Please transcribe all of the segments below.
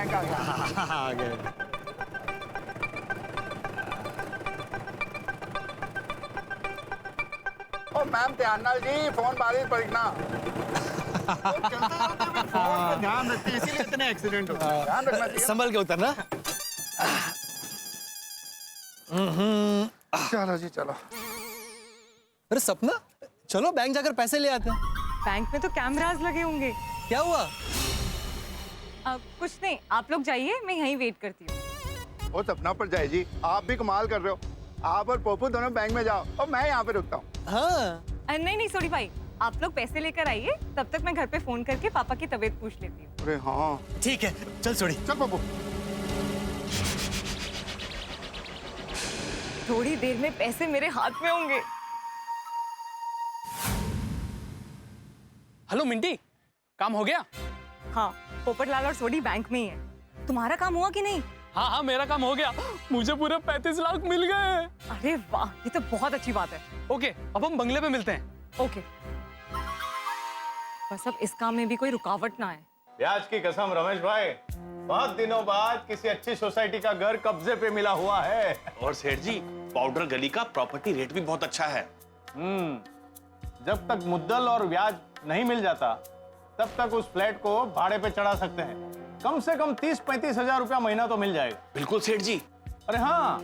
Bank आ गया। आ गए। ओ ma'am ध्यान नाल जी, फोन बारिश पड़ना। फोन पे ध्यान रखते हैं, इसीलिए इतने एक्सीडेंट होते हैं। ध्यान रखना चाहिए। संभल के उतरना। चलो जी चलो। अरे सपना, चलो बैंक जाकर पैसे ले आते हैं। बैंक में तो कैमरास लगे होंगे। क्या हुआ? कुछ नहीं, आप लोग जाइए, मैं यहीं वेट करती हूँ। ओ सपना पर जाए जी, आप भी कमाल कर रहे हो। आप और पोपू दोनों बैंक में जाओ और मैं यहाँ पे रुकता हूँ। हाँ। नहीं नहीं सोडी भाई, आप लोग पैसे लेकर आइए, तब तक मैं घर पे फोन करके पापा की तबीयत पूछ लेती हूँ। अरे हाँ ठीक है, चल सोड़ी। चल पोपू। थोड़ी देर में पैसे मेरे हाथ में होंगे। हेलो मिंटी, काम हो गया? हाँ, पोपटलाल और सोडी बैंक में ही है। तुम्हारा काम हुआ कि नहीं? हाँ हाँ, मेरा काम हो गया, मुझे पूरे 35 लाख मिल गए। अरे वाह, ये तो बहुत अच्छी बात है। ओके, अब हम बंगले पे मिलते हैं। ओके, बस अब इस काम में भी कोई रुकावट ना आए। ब्याज की कसम रमेश भाई, बहुत दिनों बाद किसी अच्छी सोसाइटी का घर कब्जे पे मिला हुआ है। और सेठ जी, पाउडर गली का प्रॉपर्टी रेट भी बहुत अच्छा है। जब तक मुद्दल और ब्याज नहीं मिल जाता तब तक उस फ्लैट को भाड़े पे चढ़ा सकते हैं। कम से कम 30-35 हजार रुपया महीना तो मिल जाएगा। बिल्कुल सेठ जी। अरे हाँ,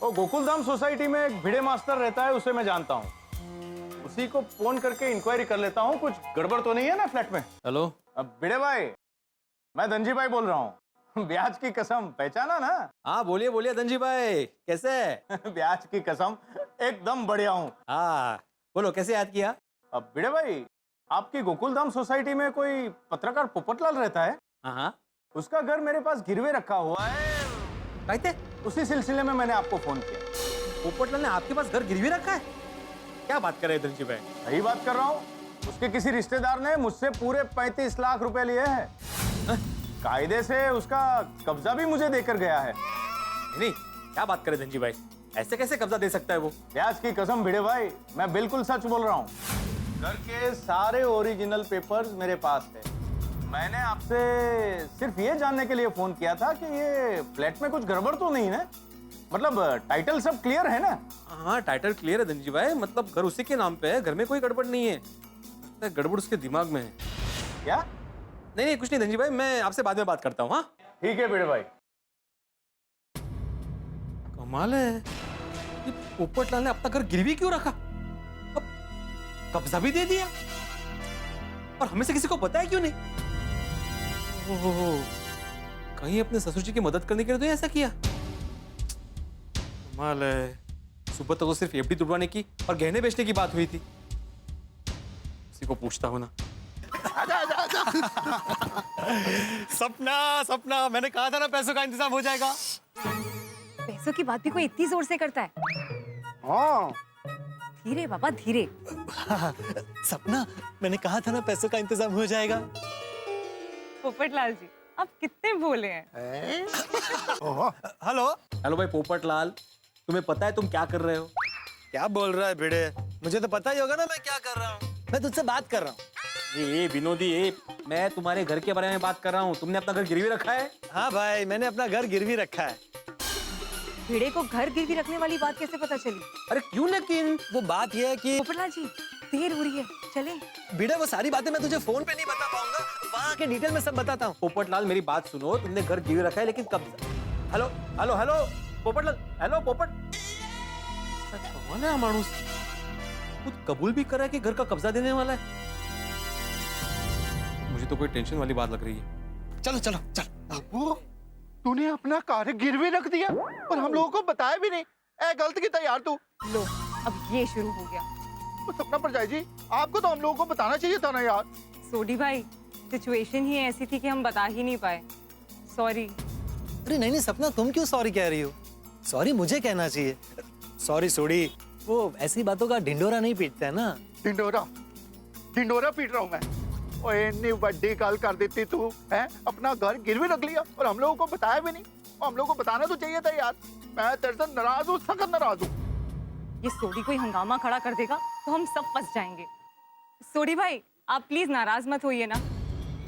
वो गोकुलधाम सोसाइटी में एक भिड़े मास्टर रहता है, उसे मैं जानता हूँ। उसी को फोन करके इंक्वायरी कर लेता हूँ, कुछ गड़बड़ तो नहीं है ना फ्लैट में। हेलो। अब भिड़े भाई, मैं धनजी भाई बोल रहा हूँ। ब्याज की कसम पहचाना ना? हाँ बोलिए बोलिए धनजी भाई, कैसे? ब्याज की कसम एकदम बढ़िया हूँ। हाँ बोलो, कैसे याद किया? अब भिड़े भाई, आपकी गोकुलधाम सोसाइटी में कोई पत्रकार पोपटलाल रहता है। हाँ। उसका घर मेरे पास गिरवे रखा हुआ है। कहते उसी सिलसिले में मैंने आपको फोन किया। पोपटलाल ने आपके पास घर गिरवी रखा है? क्या बात कर रहे हैं धनजी भाई? सही बात कर रहा हूँ। उसके किसी रिश्तेदार ने मुझसे पूरे 35 लाख रुपए लिए हैं। कायदे से उसका कब्जा भी मुझे देकर गया है। नहीं, क्या बात करे धनजी भाई, ऐसे कैसे कब्जा दे सकता है वो? ब्याज की कसम भिड़े भाई, मैं बिल्कुल सच बोल रहा हूँ। घर के सारे ओरिजिनल पेपर्स मेरे पास है। मैंने आपसे सिर्फ ये जानने के लिए फोन किया था कि ये फ्लैट में कुछ गड़बड़ तो नहीं है? मतलब टाइटल सब क्लियर है ना? हाँ टाइटल क्लियर है धनजी भाई, मतलब घर उसी के नाम पे है, घर में कोई गड़बड़ नहीं है। गड़बड़ उसके दिमाग में है। क्या? नहीं नहीं कुछ नहीं धनजी भाई, मैं आपसे बाद में बात करता हूँ। हाँ ठीक है भिड़े भाई। कमाल है, ये पोपटलाल ने अपना घर गिरवी क्यों रखा? अब कब्जा भी दे दिया और हमें से किसी को पता है क्यों नहीं? ओहो, कहीं अपने ससुर जी की मदद करने के लिए तो ऐसा किया? कमाल है, सुबह तो सिर्फ एफडी तुड़वाने की और गहने बेचने की बात हुई थी। किसी को पूछता हूं ना। आजा आजा आजा। सपना, मैंने कहा था ना पैसों का इंतजाम हो जाएगा। पैसों की बात भी कोई इतनी जोर से करता है? हाँ धीरे बाबा धीरे। सपना, मैंने कहा था ना पैसों का इंतजाम हो जाएगा। पोपटलाल जी, आप कितने भोले हैं। हेलो हेलो भाई पोपटलाल, तुम्हें पता है तुम क्या कर रहे हो? क्या बोल रहा है भिड़े? मुझे तो पता ही होगा ना मैं क्या कर रहा हूँ। मैं तुझसे बात कर रहा हूँ। ये विनोदी, मैं तुम्हारे घर के बारे में बात कर रहा हूँ। तुमने अपना घर गिरवी रखा है? हाँ भाई, मैंने अपना घर गिरवी रखा है। भिड़े को घर गिरवी रखने वाली बात कैसे पता चली? अरे क्यों, लेकिन वो बात यह है कि पोपटलाल जी, देर हो रही है, चलें। भिड़े वो सारी बातें मैं तुझे फोन पे नहीं बता पाऊंगा, वहाँ के डिटेल में सब बताता हूँ। पोपटलाल मेरी बात सुनो, तुमने घर गिरवी रखा है लेकिन कब? Hello hello hello Popatlal, hello पोपट। कौन है मानुस? खुद कबूल भी कर रहा है कि घर का कब्जा देने वाला है। मुझे तो कोई टेंशन वाली बात लग रही है। चलो चलो चल। वो तूने अपना कार गिरवी रख दिया और हम लोगों को बताया भी नहीं। ए गलत की यार तू। लो, अब ये शुरू हो गया। वो सपना पर जाए जी, आपको तो हम लोगों को बताना चाहिए था ना यार। सोडी भाई, सिचुएशन ही ऐसी थी कि हम बता ही नहीं पाए। सॉरी। अरे नहीं नहीं सपना, तुम क्यों सॉरी कह रही हो? सॉरी मुझे कहना चाहिए। सॉरी सोडी, वो ऐसी बातों का ढिंडोरा नहीं पीटता है ना। ढिंडोरा पीट रहा हूँ मैं। ओए इतनी बड़ी गल कर देती तू है, अपना घर गिरवी रख लिया और हम लोगों को बताया भी नहीं। और हम लोगों को बताना तो चाहिए था यार। मैं तेरे से नाराज हूँ, सख्त नाराज हूँ। ये सोडी कोई हंगामा खड़ा कर देगा तो हम सब फंस जाएंगे। सोडी भाई, आप प्लीज नाराज मत होइए ना।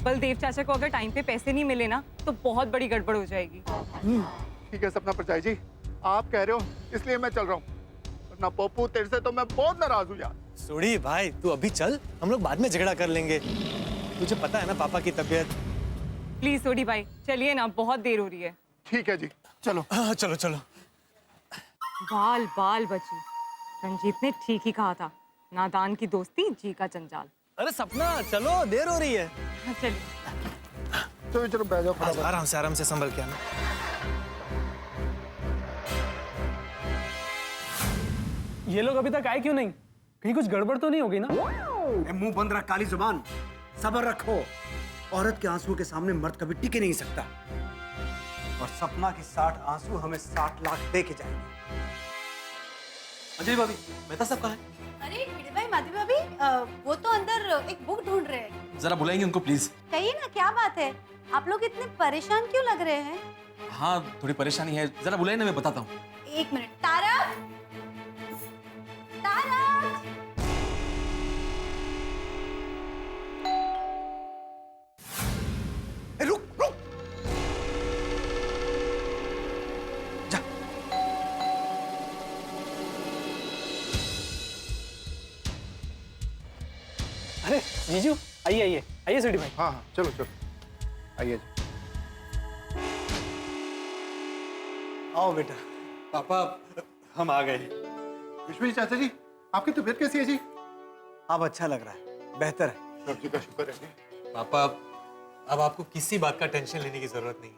बलदेव चाचा को अगर टाइम पे पैसे नहीं मिले ना तो बहुत बड़ी गड़बड़ हो जाएगी। ठीक है सपना परछाई जी, आप कह रहे हो इसलिए मैं चल रहा हूँ, वरना पप्पू तेरे से तो मैं बहुत नाराज हूँ यार। सोडी भाई तू अभी चल, हम लोग बाद में झगड़ा कर लेंगे। तुझे पता है ना पापा की तबीयत। प्लीज सोडी भाई चलिए ना, बहुत देर हो रही है। ठीक है जी, चलो। हाँ चलो चलो। बाल बाल बची, रंजीत ने ठीक ही कहा था, नादान की दोस्ती जी का जंजाल। अरे सपना चलो, देर हो रही है। हाँ, चलिए। चलो चलो बैठ जाओ फटाफट। आराम से संभल के आना। ये लोग अभी तक आए क्यों नहीं? कहीं कुछ गड़बड़ तो नहीं होगी ना? मुंह बंद रख, काली जुबान, सब्र रखो। औरत के आंसुओं के सामने मर्द कभी टिके नहीं सकता। और सपना के 60 आंसू हमें 60 लाख दे के जाएंगे। अंजलि भाभी, मेहता साहब कहाँ है? अरे भिड़े भाई, माधवी भाभी, वो तो अंदर एक बुक ढूंढ रहे हैं। जरा बुलाएंगे उनको प्लीज। कहिए ना, क्या बात है? आप लोग इतने परेशान क्यों लग रहे हैं? हाँ थोड़ी परेशानी है, जरा बुलाए ना, मैं बताता हूँ। एक मिनट। तारा, तारा। रुक रुक, जा। अरे जीजू, आइए आइए आइए सोडी भाई। हाँ हाँ चलो चलो, आइए जी। आओ बेटा। पापा हम आ गए। विश्वेश चाचा जी, आपकी तबीयत कैसी है जी? अब अच्छा लग रहा है, बेहतर है। सब जी का शुक्र है जी। पापा अब आपको किसी बात का टेंशन लेने की जरूरत नहीं है।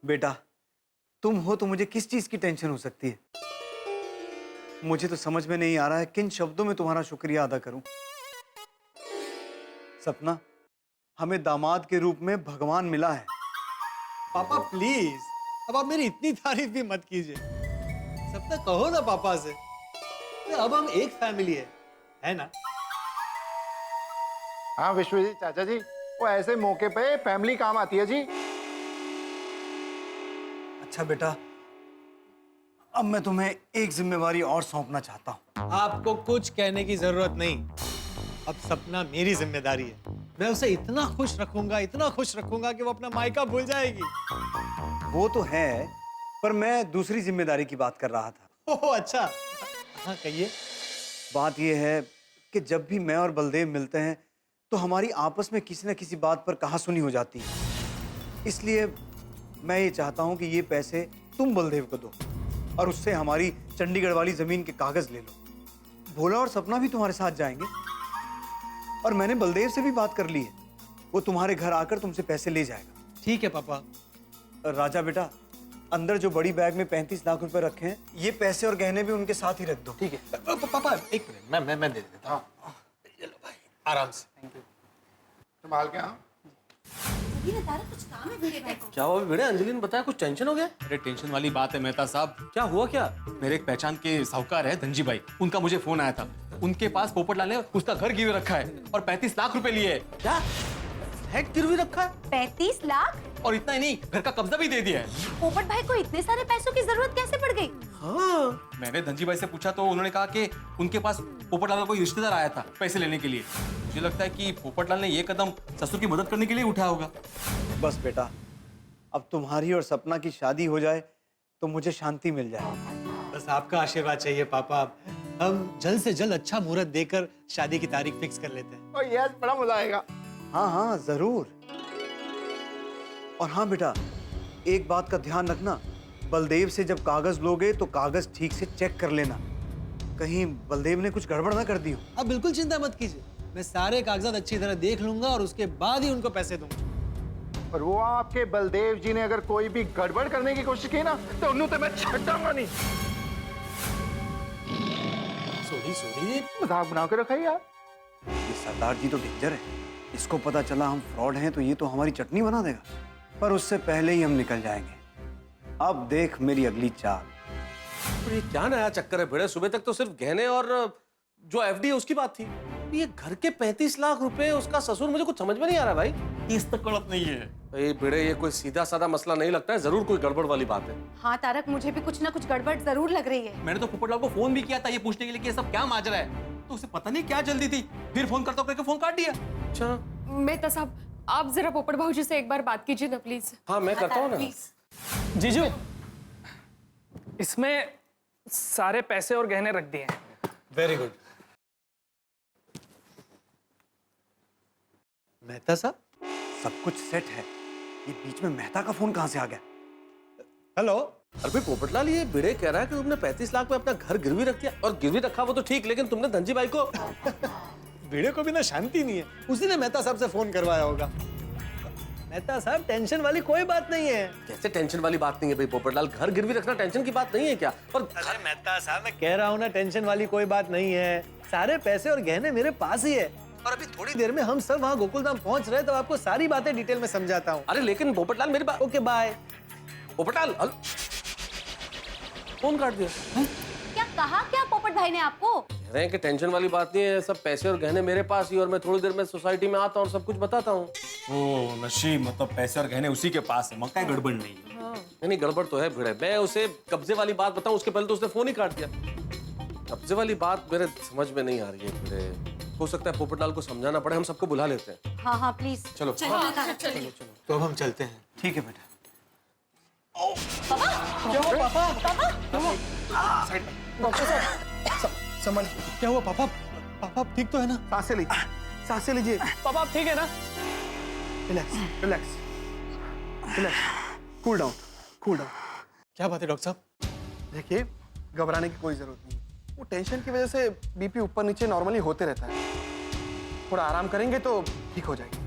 बेटा, तुम हो तो मुझे किस चीज की टेंशन हो सकती है? मुझे तो समझ में नहीं आ रहा है किन शब्दों में तुम्हारा शुक्रिया अदा करूं। सपना, हमें दामाद के रूप में भगवान मिला है। पापा प्लीज, अब आप मेरी इतनी तारीफ भी मत कीजिए। सपना कहो ना पापा से, अब हम एक फैमिली है ना? हाँ विश्वेश चाचा जी, वो ऐसे मौके पे फैमिली काम आती है जी। अच्छा बेटा, अब मैं तुम्हें एक जिम्मेवारी और सौंपना चाहता हूं। आपको कुछ कहने की जरूरत नहीं। अब सपना मेरी जिम्मेदारी है। मैं उसे इतना खुश रखूंगा कि वो अपना मायका भूल जाएगी। वो तो है, पर मैं दूसरी जिम्मेदारी की बात कर रहा था। ओह अच्छा, हाँ कहिए। बात यह है कि जब भी मैं और बलदेव मिलते हैं तो हमारी आपस में किसी न किसी बात पर कहासुनी हो जाती है। इसलिए मैं ये चाहता हूं कि ये पैसे तुम बलदेव को दो और उससे हमारी चंडीगढ़ वाली जमीन के कागज ले लो। भोला और सपना भी तुम्हारे साथ जाएंगे और मैंने बलदेव से भी बात कर ली है, वो तुम्हारे घर आकर तुमसे पैसे ले जाएगा। ठीक है पापा। राजा बेटा, अंदर जो बड़ी बैग में 35 लाख रुपए रखे हैं, ये पैसे और गहने भी उनके साथ ही रख दो। ठीक है पापा, एक मिनट, मैं दे देता हूँ। चलो भाई, आराम से। संभाल के। हाँ ये तारा, कुछ काम है भिड़े भाई को? क्या हुआ बेटा? अंजलि ने बताया कुछ टेंशन हो गया? अरे टेंशन वाली बात है मेहता साहब। क्या हुआ क्या? मेरे एक पहचान के साहूकार है धनजी भाई, उनका मुझे फोन आया था। उनके पास पोपटलाल ने उसका घर गिरवी रखा है और 35 लाख रुपए लिए है। क्या फ्लैट गिरवी रखा है? 35 लाख? और इतना ही नहीं, घर का कब्जा भी दे दिया है। पोपट भाई को इतने सारे पैसों की जरूरत कैसे पड़ गई? हाँ। मैंने धनजी भाई से पूछा तो उन्होंने कहा कि उनके पास पोपटलाल का कोई रिश्तेदार आया था पैसे लेने के लिए। मुझे लगता है कि पोपटलाल ने ये कदम ससुर की मदद करने के लिए उठाया होगा। बस बेटा, अब तुम्हारी और सपना की शादी हो जाए तो मुझे शांति मिल जाए। बस आपका आशीर्वाद चाहिए पापा। हम जल्द से जल्द अच्छा मुहूर्त देकर शादी की तारीख फिक्स कर लेते हैं। और यस, बड़ा मजा आएगा। हाँ हाँ जरूर। और हाँ बेटा, एक बात का ध्यान रखना, बलदेव से जब कागज लोगे तो कागज ठीक से चेक कर लेना, कहीं बलदेव ने कुछ गड़बड़ ना कर दी हो। आप बिल्कुल चिंता मत कीजिए, मैं सारे कागजात अच्छी तरह देख लूंगा और उसके बाद ही उनको पैसे दूंगा। और वो आपके बलदेव जी ने अगर कोई भी गड़बड़ करने की कोशिश की ना तो उन्होंने तो मैं छटाऊंगा नहीं। सॉरी मजाक बना के रखा है यार। ये सरदार जी तो डेंजर है, इसको पता चला हम फ्रॉड हैं तो ये तो हमारी चटनी बना देगा। पर उससे पहले ही हम निकल जाएंगे। अब देख मेरी अगली चाल। ये क्या नया चक्कर है भिड़े? सुबह तक तो सिर्फ गहने और जो एफडी है उसकी बात थी। ये घर के 35 लाख रुपए उसका ससुर, मुझे कुछ समझ में नहीं आ रहा भाई। इस तक कड़प नहीं है। ये भिड़े, ये कोई सीधा साधा मसला नहीं लगता है, जरूर कोई गड़बड़ वाली बात है। हाँ तारक, मुझे भी कुछ ना कुछ गड़बड़ जरूर लग रही है। मैंने तो पोपटलाल को फोन भी किया था ये पूछने के लिए कि ये सब क्या माजरा है, तो उसे पता नहीं क्या जल्दी थी, फिर फोन करता करके फोन काट दिया। अच्छा, मेहता साहब, आप जरा पोपट भाऊजी से एक बार बात कीजिए ना प्लीज। हाँ मैं करता हूँ ना। जीजू, इसमें सारे पैसे और गहने रख दिए हैं। Very good. मेहता साहब, सब कुछ सेट है। ये बीच में मेहता का फोन कहाँ से आ गया? हेलो। अरे भाई पोपटलाल, ये भिड़े कह रहा है कि तुमने 35 लाख में अपना घर गिरवी रख दिया। और गिरवी रखा वो तो ठीक, लेकिन तुमने धनजी भाई को भिड़े को भी ना शांति नहीं है, उसी ने मेहता साहब से फोन करवाया होगा। मेहता साहब, टेंशन वाली कोई बात नहीं है। कैसे टेंशन वाली बात नहीं है भाई पोपटलाल? घर गिरवी रखना टेंशन की बात नहीं है क्या? और अरे मेहता साहब, मैं कह रहा हूँ ना, टेंशन वाली कोई बात नहीं है। सारे पैसे और गहने मेरे पास ही है। और अभी थोड़ी देर में हम सब वहाँ गोकुलधाम पहुंच रहे हैं, तो आपको सारी बातें डिटेल में समझाता हूँ। अरे लेकिन पोपटलाल मेरी बात। Okay bye. पोपटलाल फोन काट दिया। क्या कहा क्या पोपट भाई ने आपको? कह रहे हैं कि टेंशन वाली बात नहीं है, सब पैसे और गहने मेरे पास ही, और मैं थोड़ी देर में सोसाइटी में आता हूँ और सब कुछ बताता हूँ। ओ नशीब, मतलब पैसे और गहने उसी के पास है, मक्का गड़बड़ नहीं है। नहीं गड़बड़ तो है भिड़े। मैं उसे कब्जे वाली बात बताऊं उसके पहले तो उसने फोन ही काट दिया। कब्जे वाली बात मेरे समझ में नहीं आ रही है भिड़े। हो सकता है पोपटलाल को समझाना पड़े, हम सबको बुला लेते हैं। हाँ हाँ प्लीज चलो चलिए। तो अब हम चलते हैं। ठीक है बेटा। क्या हुआ पापा? समझ। क्या हुआ पापा? पापा ठीक तो है ना? सांसें लीजिए। पापा आप ठीक है ना? Relax relax relax, cool down cool down. क्या बात है डॉक्टर साहब? देखिए, घबराने की कोई जरूरत नहीं। वो टेंशन की वजह से बीपी ऊपर नीचे नॉर्मली होते रहता है। थोड़ा आराम करेंगे तो ठीक हो जाएगी।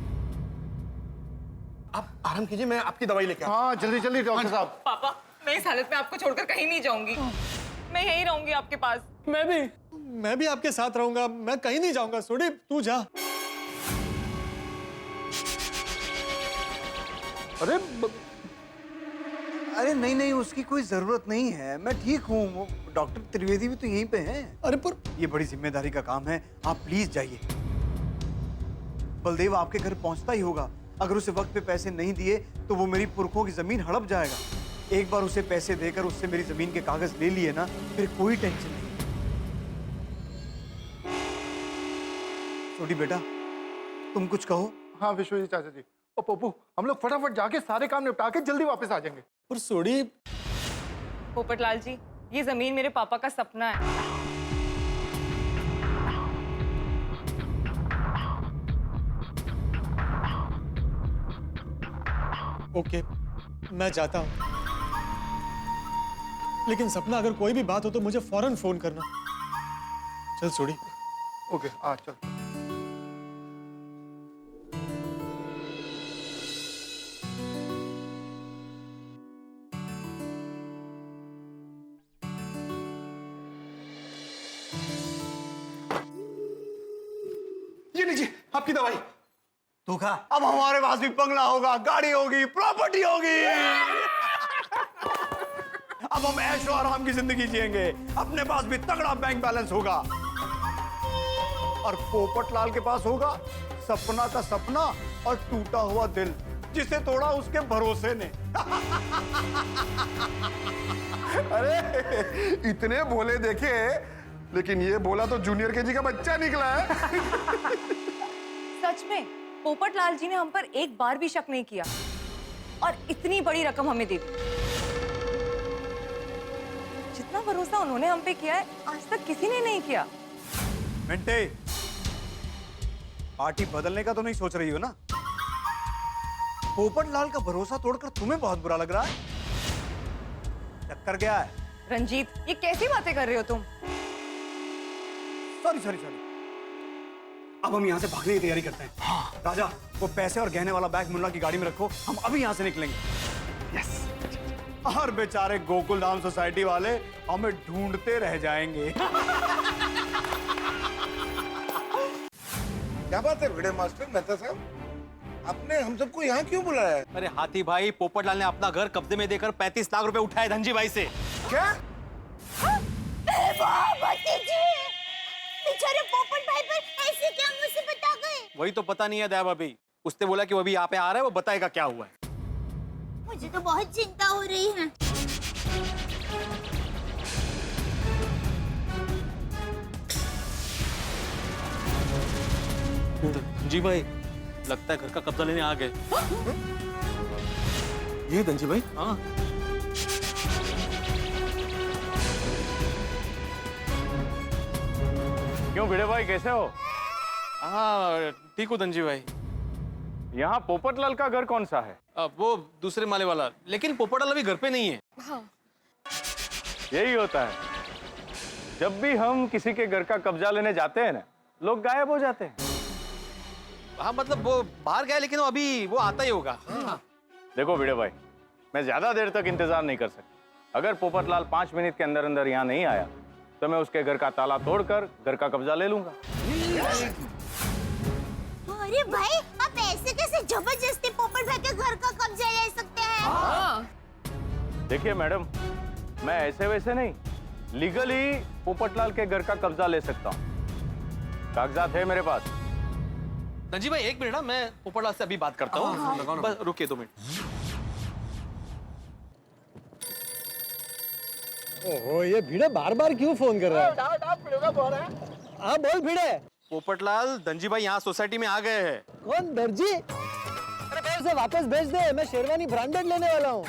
आप आराम कीजिए, मैं आपकी दवाई लेके आता हूं। हाँ जल्दी जल्दी डॉक्टर साहब। पापा, मैं इस हालत में आपको छोड़कर कहीं नहीं जाऊंगी। मैं यहीं रहूंगी आपके पास। मैं भी आपके साथ रहूंगा। मैं कहीं नहीं जाऊंगा। सोडी तू जा। अरे नहीं नहीं, उसकी कोई जरूरत नहीं है। मैं ठीक हूँ। वो डॉक्टर त्रिवेदी भी तो यहीं पे हैं। अरे पर ये बड़ी जिम्मेदारी का काम है, आप प्लीज जाइए। बलदेव आपके घर पहुंचता ही होगा। अगर उसे वक्त पे पैसे नहीं दिए तो वो मेरी पुरखों की जमीन हड़प जाएगा। एक बार उसे पैसे देकर उससे मेरी जमीन के कागज ले लिए ना, फिर कोई टेंशन नहीं। छोटी बेटा, तुम कुछ कहो। हाँ विश्वजीत चाचा जी और पप्पू, हम लोग फटाफट जाके सारे काम निपटा के जल्दी वापस आ जाएंगे। पर सोडी, पोपटलाल जी, ये जमीन मेरे पापा का सपना है। ओके मैं जाता हूँ, लेकिन सपना अगर कोई भी बात हो तो मुझे फौरन फोन करना। चल सोडी। ओके आ चल। ये लीजिए आपकी दवाई। तू खा। अब हमारे पास भी बंगला होगा, गाड़ी होगी, प्रॉपर्टी होगी। अब हम ऐशो आराम की जिंदगी जिएंगे। अपने पास भी तगड़ा बैंक बैलेंस होगा। और पोपटलाल के पास होगा सपना का सपना और टूटा हुआ दिल, जिसे तोड़ा उसके भरोसे ने। अरे इतने भोले देखे, लेकिन ये बोला तो जूनियर केजी का बच्चा निकला है। सच में पोपटलाल जी ने हम पर एक बार भी शक नहीं किया और इतनी बड़ी रकम हमें दे दी। जितना भरोसा उन्होंने हम पे किया है, आज तक किसी ने नहीं किया। मिंटे, पार्टी बदलने का तो नहीं सोच रही हो ना? पोपटलाल का भरोसा तोड़कर तुम्हें बहुत बुरा लग रहा है? चक्कर क्या है? रंजीत, ये कैसी बातें कर रहे हो तुम? Sorry sorry sorry. अब हम यहाँ से भागने की तैयारी करते हैं। हाँ। राजा, वो पैसे और गहने वाला बैग मुन्ना की गाड़ी में रखो, हम अभी यहाँ से निकलेंगे। यस। और बेचारे गोकुलधाम सोसाइटी वाले हमें ढूंढते रह जाएंगे। क्या बात है भिड़े मास्टर मेहता साहब, आपने हम सबको यहाँ क्यों बुलाया है? अरे हाथी भाई, पोपटलाल ने अपना घर कब्जे में देकर 35 लाख रुपए उठाए धनजी भाई से। क्या? बेचारे पोपट भाई पर ऐसे क्या मुसीबत आ गई? वही तो पता नहीं है दया भाभी। उसने बोला कि वो अभी यहाँ पे आ रहा है, वो बताएगा क्या हुआ है। मुझे तो बहुत चिंता हो रही है। जी भाई, लगता है घर का कब्जा लेने आ गए। ये धनजी भाई? हाँ। क्यों भिड़े भाई, कैसे हो? हाँ ठीक हूँ धनजी भाई। यहाँ पोपटलाल का घर कौन सा है? वो दूसरे माले वाला, लेकिन पोपटलाल अभी घर पे नहीं है। यही होता है, जब भी हम किसी के घर का कब्जा लेने जाते हैं ना, लोग गायब हो जाते हैं। हाँ मतलब वो बाहर गया, लेकिन अभी वो आता ही होगा। हाँ। देखो भिड़े भाई, मैं ज्यादा देर तक इंतजार नहीं कर सकता। अगर पोपटलाल 5 मिनट के अंदर अंदर यहाँ नहीं आया तो मैं उसके घर का ताला तोड़कर घर का कब्जा ले लूंगा। अरे भाई, आप ऐसे कैसे जबरदस्ती पोपट भाई के घर का कब्जा ले सकते हैं? देखिए मैडम, मैं ऐसे वैसे नहीं, लीगली पोपटलाल के घर का कब्जा ले सकता हूँ। कागजात है मेरे पास। धनजी भाई एक मिनट ना, मैं पोपटलाल से अभी बात करता हूँ। बस रुकिए 2 मिनट। ओहो, ये भिड़े बार बार क्यों फोन कर रहा है? हाँ बोल भिड़े। पोपटलाल, धनजी भाई यहाँ सोसाइटी में आ गए हैं। कौन, दर्जी? अरे भाई उसे वापस भेज दे, मैं शेरवानी ब्रांडेड लेने वाला हूँ।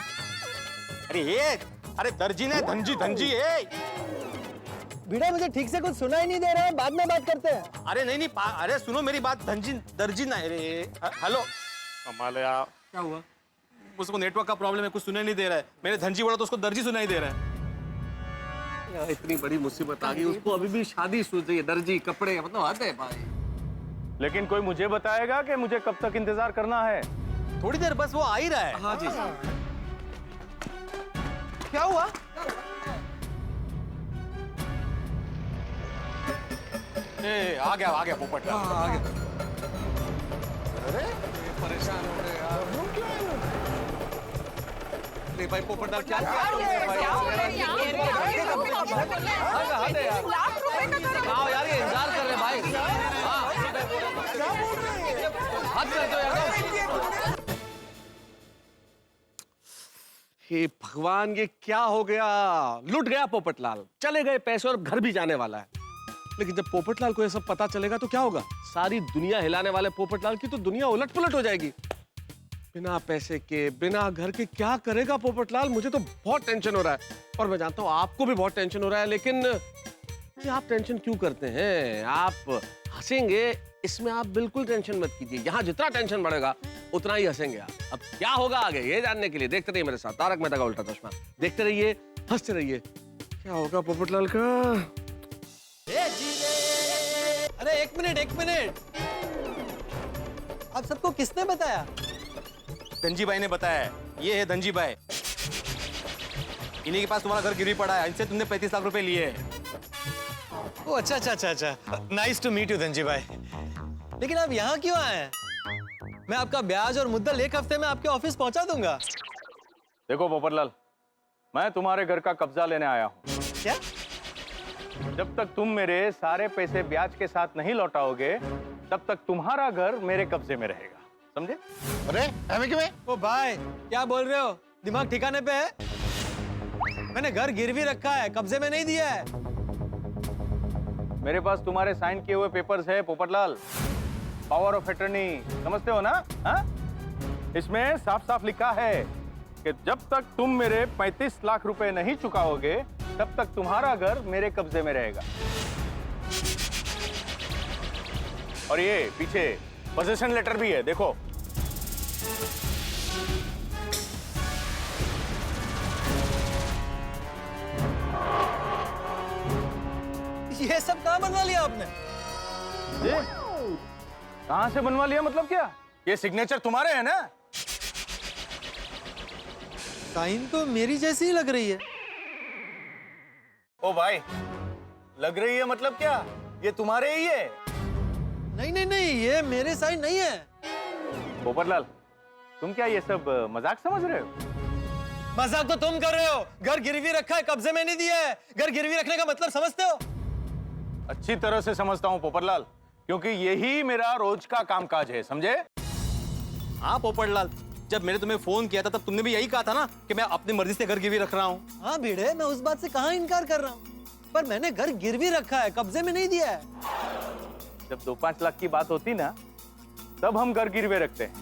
अरे दर्जी ने धनजी है। भिड़े मुझे ठीक से कुछ सुना ही नहीं दे रहा है, बाद में बात करते हैं। अरे नहीं, अरे सुनो मेरी बात, दर्जी ना। अरे हेलो, कमाल है यार। क्या हुआ? उसको नेटवर्क का प्रॉब्लम है, कुछ सुनाई नहीं दे रहा है। मैंने धनजी बोला तो उसको दर्जी सुनाई दे रहा है। यार इतनी बड़ी मुसीबत आ गई, उसको अभी भी शादी सूझ रही है, दर्जी कपड़े, मतलब हद है भाई। लेकिन कोई मुझे बताएगा कि मुझे कब तक इंतजार करना है? थोड़ी देर बस, वो आ ही रहा है। हाँ जी। क्या हुआ? आ गया पोपट। आ गया। परेशान हो गए यार। अरे भाई पोपटलाल क्या यार, ये इंतजार कर रहे भाई। हद कर दो यार। हे भगवान, ये क्या हो गया? लुट गया पोपटलाल, चले गए पैसे और घर भी जाने वाला है। लेकिन जब पोपटलाल को ये सब पता चलेगा तो क्या होगा? सारी दुनिया हिलाने वाले पोपटलाल की तो दुनिया उलट पुलट हो जाएगी। बिना पैसे के, बिना घर के क्या करेगा पोपटलाल? मुझे तो बहुत टेंशन हो रहा है, और मैं जानता हूँ आपको भी बहुत टेंशन हो रहा है। लेकिन ये आप टेंशन क्यों करते हैं? आप हंसेंगे, इसमें आप बिल्कुल टेंशन मत कीजिए। यहाँ जितना टेंशन बढ़ेगा उतना ही हंसेंगे आप। अब क्या होगा आगे, ये जानने के लिए देखते रहिए मेरे साथ तारक मेहता का उल्टा चश्मा। देखते रहिए, हंसते रहिए। क्या होगा पोपटलाल का? अरे एक मिनट, आप सबको किसने बताया? धनजी भाई ने बताया। ये है धनजी भाई, इन्हीं के पास तुम्हारा घर गिरवी पड़ा है, इनसे तुमने 35 लाख रुपए लिए हैं। ओ अच्छा। Nice to meet you Dhanji भाई। लेकिन आप यहाँ क्यों आए हैं? मैं आपका ब्याज और मुद्दल 1 हफ्ते में आपके ऑफिस पहुंचा दूंगा। देखो पोपटलाल, मैं तुम्हारे घर का कब्जा लेने आया हूँ। क्या? जब तक तुम मेरे सारे पैसे ब्याज के साथ नहीं लौटाओगे, तब तक तुम्हारा घर मेरे कब्जे में रहेगा, समझे? अरे हमें क्यों? ओ भाई, क्या बोल रहे हो? दिमाग ठिकाने पे है? मैंने घर गिरवी रखा है, कब्जे में नहीं दिया है। मेरे पास तुम्हारे साइन किए हुए पेपर्स है पोपटलाल, पावर ऑफ अटर्नी, समझते हो ना? हाँ? इसमें साफ साफ लिखा है कि जब तक तुम मेरे 35 लाख रुपए नहीं चुकाओगे, तब तक तुम्हारा घर मेरे कब्जे में रहेगा। और ये पीछे पोजीशन लेटर भी है, देखो। ये सब कहाँ बनवा लिया आपने? ये कहाँ से बनवा लिया मतलब क्या? ये सिग्नेचर तुम्हारे है ना? साइन तो मेरी जैसी ही लग रही है। ओ भाई, लग रही है मतलब क्या? ये तुम्हारे ही है। नहीं, ये मेरे साइन नहीं है। पोपटलाल, तुम क्या ये सब मजाक समझ रहे हो? मजाक तो तुम कर रहे हो। घर गिरवी रखा है, कब्जे में नहीं दिया है। घर गिरवी रखने का मतलब समझते हो? अच्छी तरह से समझता हूँ पोपटलाल, क्योंकि यही मेरा रोज का कामकाज है, समझे? हाँ पोपटलाल, जब मैंने तुम्हें फोन किया था तब तुमने भी यही कहा था ना कि मैं अपनी मर्जी से घर गिरवी रख रहा हूँ। हाँ भिड़े, मैं उस बात से कहाँ इनकार कर रहा हूँ, पर मैंने घर गिरवी रखा है, कब्जे में नहीं दिया है। जब 2-5 लाख की बात होती ना, तब हम घर गिरवे रखते हैं,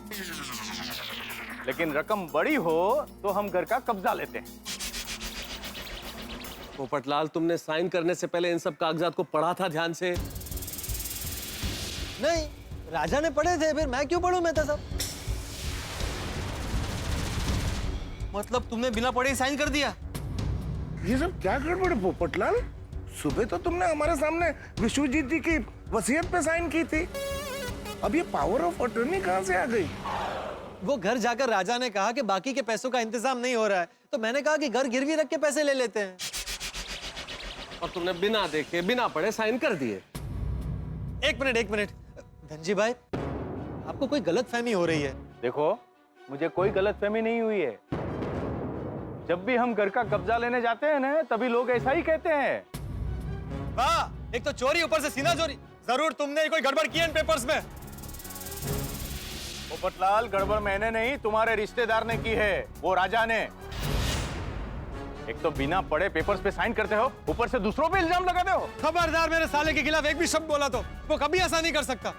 लेकिन रकम बड़ी हो तो हम घर का कब्जा लेते हैं। पोपटलाल, तुमने साइन करने से पहले इन सब कागजात को पढ़ा था ध्यान से? नहीं, राजा ने पढ़े थे, फिर मैं क्यों पढ़ूं मेहता साहब? मतलब तुमने बिना पढ़े ही साइन कर दिया? ये सब क्या गड़बड़ है पोपटलाल? सुबह तो तुमने हमारे सामने विश्वजीत जी की वसीयत पे साइन की थी, अब ये पावर ऑफ अटॉर्नी कहाँ से आ गई? वो घर जाकर राजा ने कहा कि बाकी के पैसों का इंतजाम नहीं हो रहा है, तो मैंने कहा कि घर गिरवी रख के पैसे ले लेते हैं। और तुमने बिना देखे बिना पढ़े साइन कर दिए। एक मिनट धनजी भाई, आपको कोई गलतफहमी हो रही है। देखो, मुझे कोई गलतफहमी नहीं हुई है। जब भी हम घर का कब्जा लेने जाते हैं ना, तभी लोग ऐसा ही कहते हैं। वाह, एक तो चोरी, ऊपर से सीना चोरी। जरूर तुमने कोई गड़बड़ की है इन पेपर्स में। पोपटलाल, गड़बड़ मैंने नहीं, तुम्हारे रिश्तेदार ने की है, वो राजा ने। एक तो बिना पढ़े पेपर्स पे साइन करते हो, ऊपर से दूसरों पे इल्जाम लगाते हो। खबरदार, मेरे साले के खिलाफ एक भी शब्द बोला तो वो कभी ऐसा नहीं कर सकता।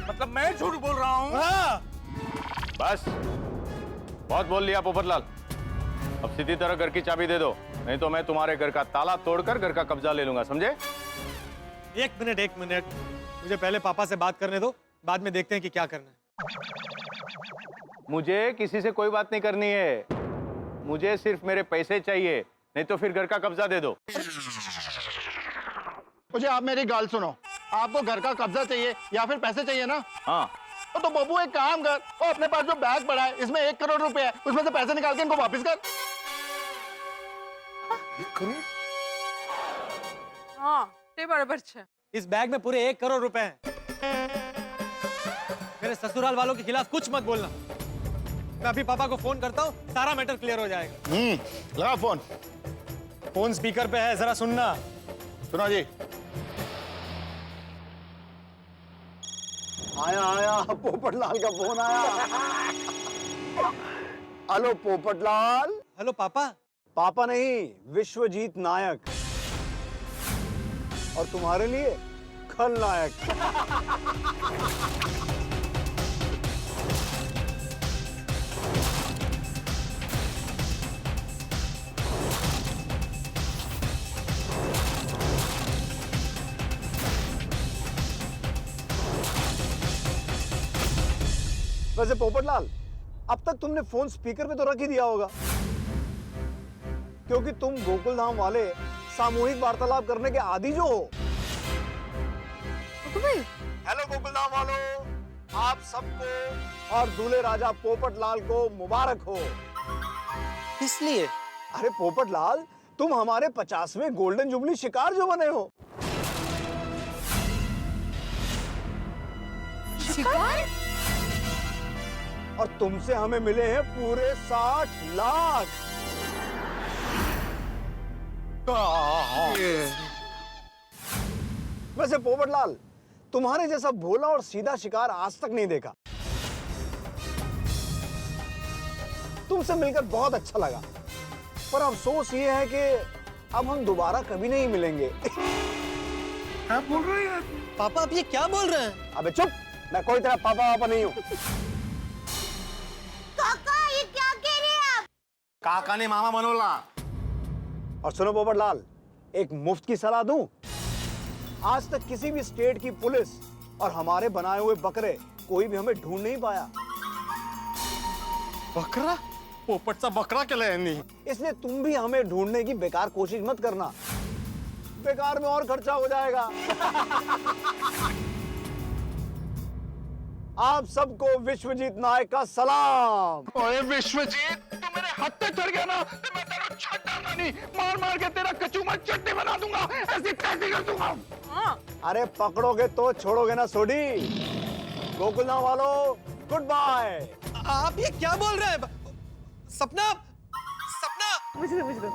मतलब मैं झूठ बोल रहा हूँ? हाँ। बस बहुत बोल लिया पोपटलाल, अब सीधी तरह घर की चाबी दे दो, नहीं तो मैं तुम्हारे घर का ताला तोड़कर घर का कब्जा ले लूंगा, समझे? एक मिनट, मुझे पहले पापा से बात करने दो, बाद में देखते हैं कि क्या करना है। मुझे किसी से कोई बात नहीं करनी है, मुझे सिर्फ मेरे पैसे चाहिए, नहीं तो फिर घर का कब्जा दे दो। मुझे आप मेरी गाल सुनो, आपको घर का कब्जा चाहिए या फिर पैसे चाहिए ना? हाँ। तो बबू एक काम कर, और अपने पास जो बैग पड़ा है इसमें 1 करोड़ रुपए है, उसमें से पैसे निकाल के इनको वापस कर। 1 करोड़? हाँ, ते बराबर है। इस बैग में पूरे 1 करोड़ रुपए हैं। मेरे ससुराल वालों के खिलाफ कुछ मत बोलना। मैं अभी पापा को फोन करता हूँ, सारा मैटर क्लियर हो जाएगा। लगा फोन। फोन स्पीकर पे है, जरा सुनना। सुनो जी। आया पोपटलाल का फोन आया। हेलो पोपटलाल। हेलो पापा। पापा नहीं, विश्वजीत नायक, और तुम्हारे लिए खलनायक। वैसे पोपटलाल, अब तक तुमने फोन स्पीकर पे तो रख ही दिया होगा, क्योंकि तुम गोकुल धाम वाले सामूहिक वार्तालाप करने के आदी जो हो। हेलो गोकुल धाम वालों, आप सबको और दूल्हे राजा पोपटलाल को मुबारक हो। इसलिए? अरे पोपटलाल, तुम हमारे 50वें गोल्डन जुबली शिकार जो बने हो। शिकार? और तुमसे हमें मिले हैं पूरे 60 लाख। वैसे पोपटलाल, तुम्हारे जैसा भोला और सीधा शिकार आज तक नहीं देखा। तुमसे मिलकर बहुत अच्छा लगा, पर अफसोस ये है कि अब हम दोबारा कभी नहीं मिलेंगे। क्या बोल रहे हैं पापा? आप ये क्या बोल रहे हैं? अबे चुप, मैं कोई तरह पापा वापा नहीं हूँ। काका, ये क्या कह रहे हैं आप? काका ने मामा बनोला। और सुनो पोपटलाल, एक मुफ्त की सलाह दूं। आज तक किसी भी स्टेट की पुलिस और हमारे बनाए हुए बकरे कोई भी हमें ढूंढ नहीं पाया। बकरा? पोपटचा बकरा केला यांनी। इसलिए तुम भी हमें ढूंढने की बेकार कोशिश मत करना, बेकार में और खर्चा हो जाएगा। आप सबको विश्वजीत नायक का सलाम। ओए विश्वजीत, तू मेरे हाथ पे चढ़ गया ना, तो मैं तेरा छड्डा नहीं, मार मार के तेरा कचूमर चटनी बना दूंगा, ऐसी तैसी कर दूंगा। अरे पकड़ोगे तो छोड़ोगे ना सोडी। गोकुलधाम वालों, गुड बाय। आप ये क्या बोल रहे हैं? सपना, मुझे दो।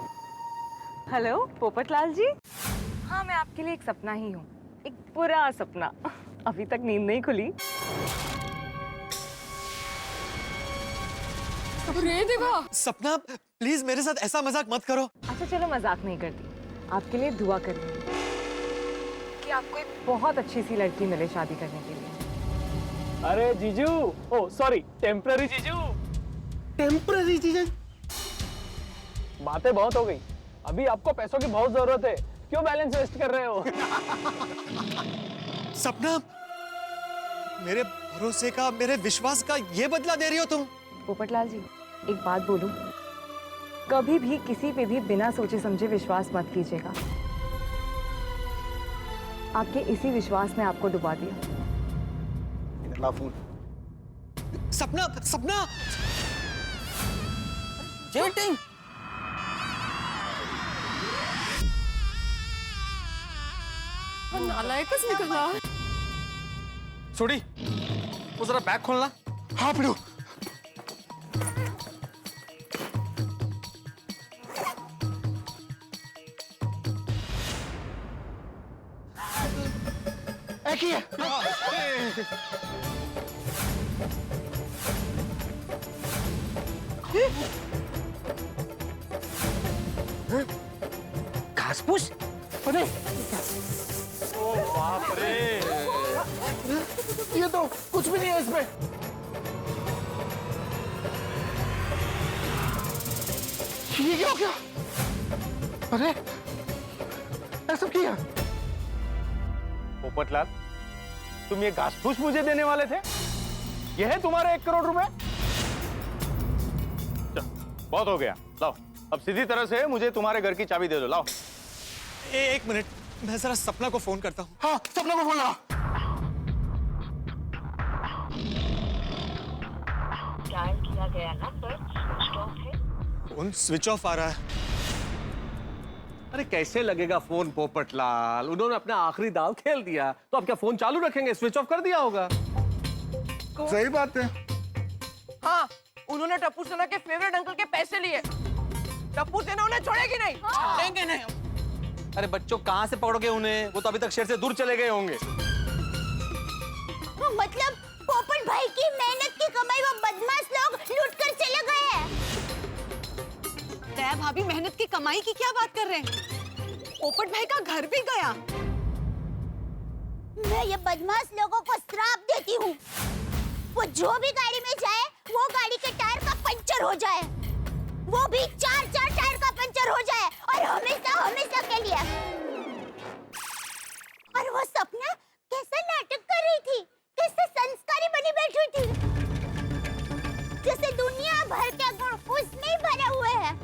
हेलो पोपटलाल जी। हाँ, मैं आपके लिए एक सपना ही हूँ, एक बुरा सपना। अभी तक नींद नहीं खुली। अरे देवा! सपना, प्लीज मेरे साथ ऐसा मजाक मत करो। अच्छा चलो, मजाक नहीं करती, आपके लिए दुआ कर रही हूँ कि आपको एक बहुत अच्छी सी लड़की मिले शादी करने के लिए। अरे जीजू, ओ सॉरी, टेम्पररी जीजू। टेम्पररी चीजें। बातें बहुत हो गई, अभी आपको पैसों की बहुत जरूरत है, क्यों बैलेंस वेस्ट कर रहे हो? सपना, मेरे भरोसे का, मेरे विश्वास का ये बदला दे रही हो तुम? पोपटलाल जी, एक बात बोलूं, कभी भी किसी पे भी बिना सोचे समझे विश्वास मत कीजिएगा। आपके इसी विश्वास ने आपको डुबा दिया। सपना, सपना, चीटिंग। नालायकच निघाला। छोड़ी, वो जरा बैग खोलना। हाँ पिड़ू। एक ही है। घास फूस? अरे ओ बाप रे, ये तो कुछ भी नहीं है इसमें। ये क्या हो गया? अरे ऐसा किया? पोपटलाल, तुम ये घास फूस मुझे देने वाले थे? ये है तुम्हारे 1 करोड़ रुपए? बहुत हो गया, लाओ अब सीधी तरह से मुझे तुम्हारे घर की चाबी दे दो, लाओ। एक मिनट, मैं जरा सपना को फोन करता हूँ। हाँ, सपना को फोन लगा। डायल किया गया नंबर स्विच ऑफ है। फोन स्विच ऑफ आ रहा है। अरे कैसे लगेगा फोन पोपटलाल? उन्होंने अपना आखिरी दाव खेल दिया, तो अब क्या फोन चालू रखेंगे? स्विच ऑफ कर दिया होगा। सही बात है। हाँ, उन्होंने टप्पू सेना के फेवरेट अंकल के पैसे लिए। टप्पू सेना उन्हें छोड़ेगी नहीं। छोड़ेंगे नहीं। अरे बच्चों, कहाँ से पकड़ोगे उन्हें? वो तो अभी तक शहर से दूर चले गए होंगे। मतलब पोपट भाई की मेहनत की कमाई वो बदमाश लोग लूट कर चले गए हैं। दया भाभी मेहनत की कमाई की क्या बात कर रहे हैं? पोपट भाई का घर भी गया। मैं ये बदमाश लोगों को श्राप देती हूँ। वो जो भी गाड़ी में जाए, वो गाड़ी के टायर का पंचर हो जाए। वो भी 4-4 टायर का पंचर हो जाए, और हमेशा हमेशा के लिए। और वो सपना कैसा नाटक कर रही थी, कैसे संस्कारी बनी बैठी थी, जैसे दुनिया भर के गुण उसमें ही भरे हुए हैं।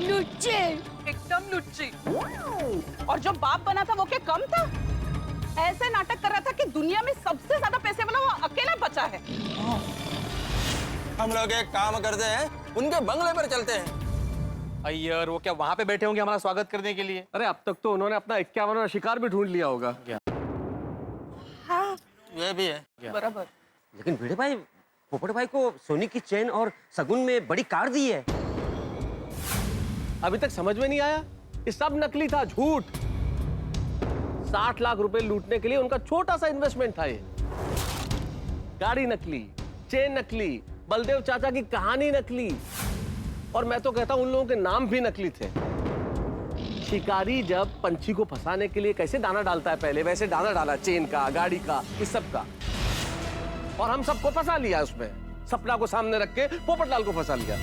लुच्चे, एकदम लुच्ची। और जो बाप बना था वो क्या कम था? ऐसे नाटक कर रहा था कि दुनिया में सबसे ज्यादा पैसे वाला वो अकेला बचा है। हम लोग एक काम करते हैं, उनके बंगले पर चलते हैं। अय्यर, वो क्या वहां पे बैठे होंगे हमारा स्वागत करने के लिए? अरे अब तक तो उन्होंने अपना 51वां शिकार भी ढूंढ लिया होगा। हाँ, ये भी है बराबर। लेकिन भिड़े भाई, पोपट भाई को सोने की चेन और सगुन में बड़ी कार दी है। अभी तक समझ में नहीं आया? ये सब नकली था, झूठ। 60 लाख रुपए लूटने के लिए उनका छोटा सा इन्वेस्टमेंट था ये। गाड़ी नकली, चेन नकली, बलदेव चाचा की कहानी नकली, और मैं तो कहता हूं उन लोगों के नाम भी नकली थे। शिकारी जब पंछी को फंसाने के लिए कैसे दाना डालता है पहले, वैसे दाना डाला चेन का, गाड़ी का, इस सब का, और हम सबको फंसा लिया उसमें। सपना को सामने रख के पोपटलाल को फंसा लिया।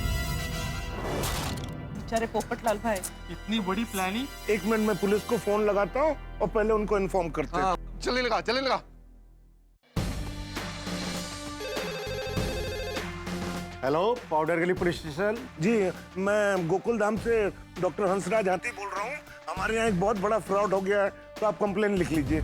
बेचारे पोपटलाल भाई। इतनी बड़ी प्लानिंग। 1 मिनट में पुलिस को फोन लगाता हूँ और पहले उनको इन्फॉर्म करते हैं। चलिए लगा, चलिए लगा। हेलो, पाउडर गली पुलिस स्टेशन। जी, मैं गोकुल धाम से डॉक्टर हंसराज हाथी बोल रहा हूँ। हमारे यहाँ एक बहुत बड़ा फ्रॉड हो गया है, तो आप कंप्लेन लिख लीजिए।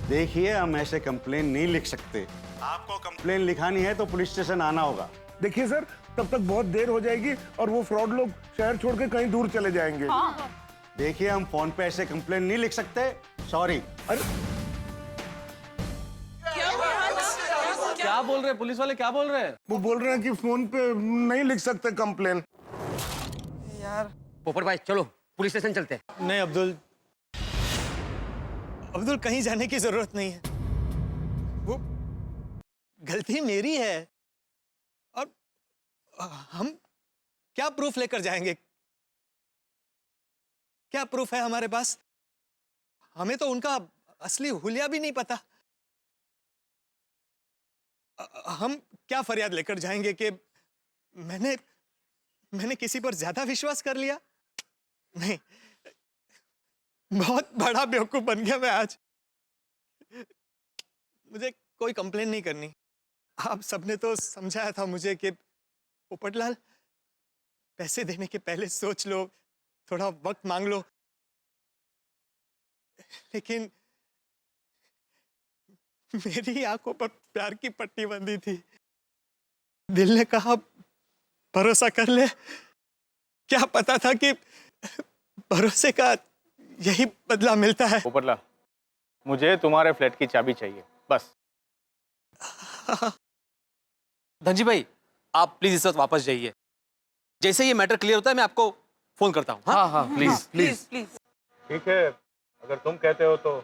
देखिए, हम ऐसे कंप्लेन नहीं लिख सकते। आपको कंप्लेन लिखानी है तो पुलिस स्टेशन आना होगा। देखिए सर, तब तक बहुत देर हो जाएगी और वो फ्रॉड लोग शहर छोड़ के कहीं दूर चले जाएंगे। हाँ। देखिए, हम फोन पे ऐसे कंप्लेन नहीं लिख सकते, सॉरी। अरे क्या बोल रहे हैं पुलिस वाले, क्या बोल रहे हैं? वो बोल रहे हैं कि फोन पे नहीं लिख सकते कंप्लेन। यार, पोपट भाई चलो पुलिस स्टेशन चलते हैं। नहीं अब्दुल, अब्दुल कहीं जाने की जरूरत नहीं है। वो गलती मेरी है, और हम क्या प्रूफ लेकर जाएंगे? क्या प्रूफ है हमारे पास? हमें तो उनका असली हुलिया भी नहीं पता। हम क्या फरियाद लेकर जाएंगे कि मैंने किसी पर ज्यादा विश्वास कर लिया? नहीं, बहुत बड़ा बेवकूफ बन गया मैं आज। मुझे कोई कंप्लेन नहीं करनी। आप सबने तो समझाया था मुझे कि पोपटलाल, पैसे देने के पहले सोच लो, थोड़ा वक्त मांग लो। लेकिन मेरी आंखों पर प्यार की पट्टी बंधी थी। दिल ने कहा भरोसा कर ले। क्या पता था कि भरोसे का यही बदला मिलता है। पोपटलाल, मुझे तुम्हारे फ्लैट की चाबी चाहिए, बस। धनजी भाई, आप प्लीज इस वक्त वापस जाइए। जैसे ये मैटर क्लियर होता है मैं आपको फोन करता हूँ। हाँ हाँ, प्लीज प्लीज प्लीज। ठीक है, अगर तुम कहते हो तो।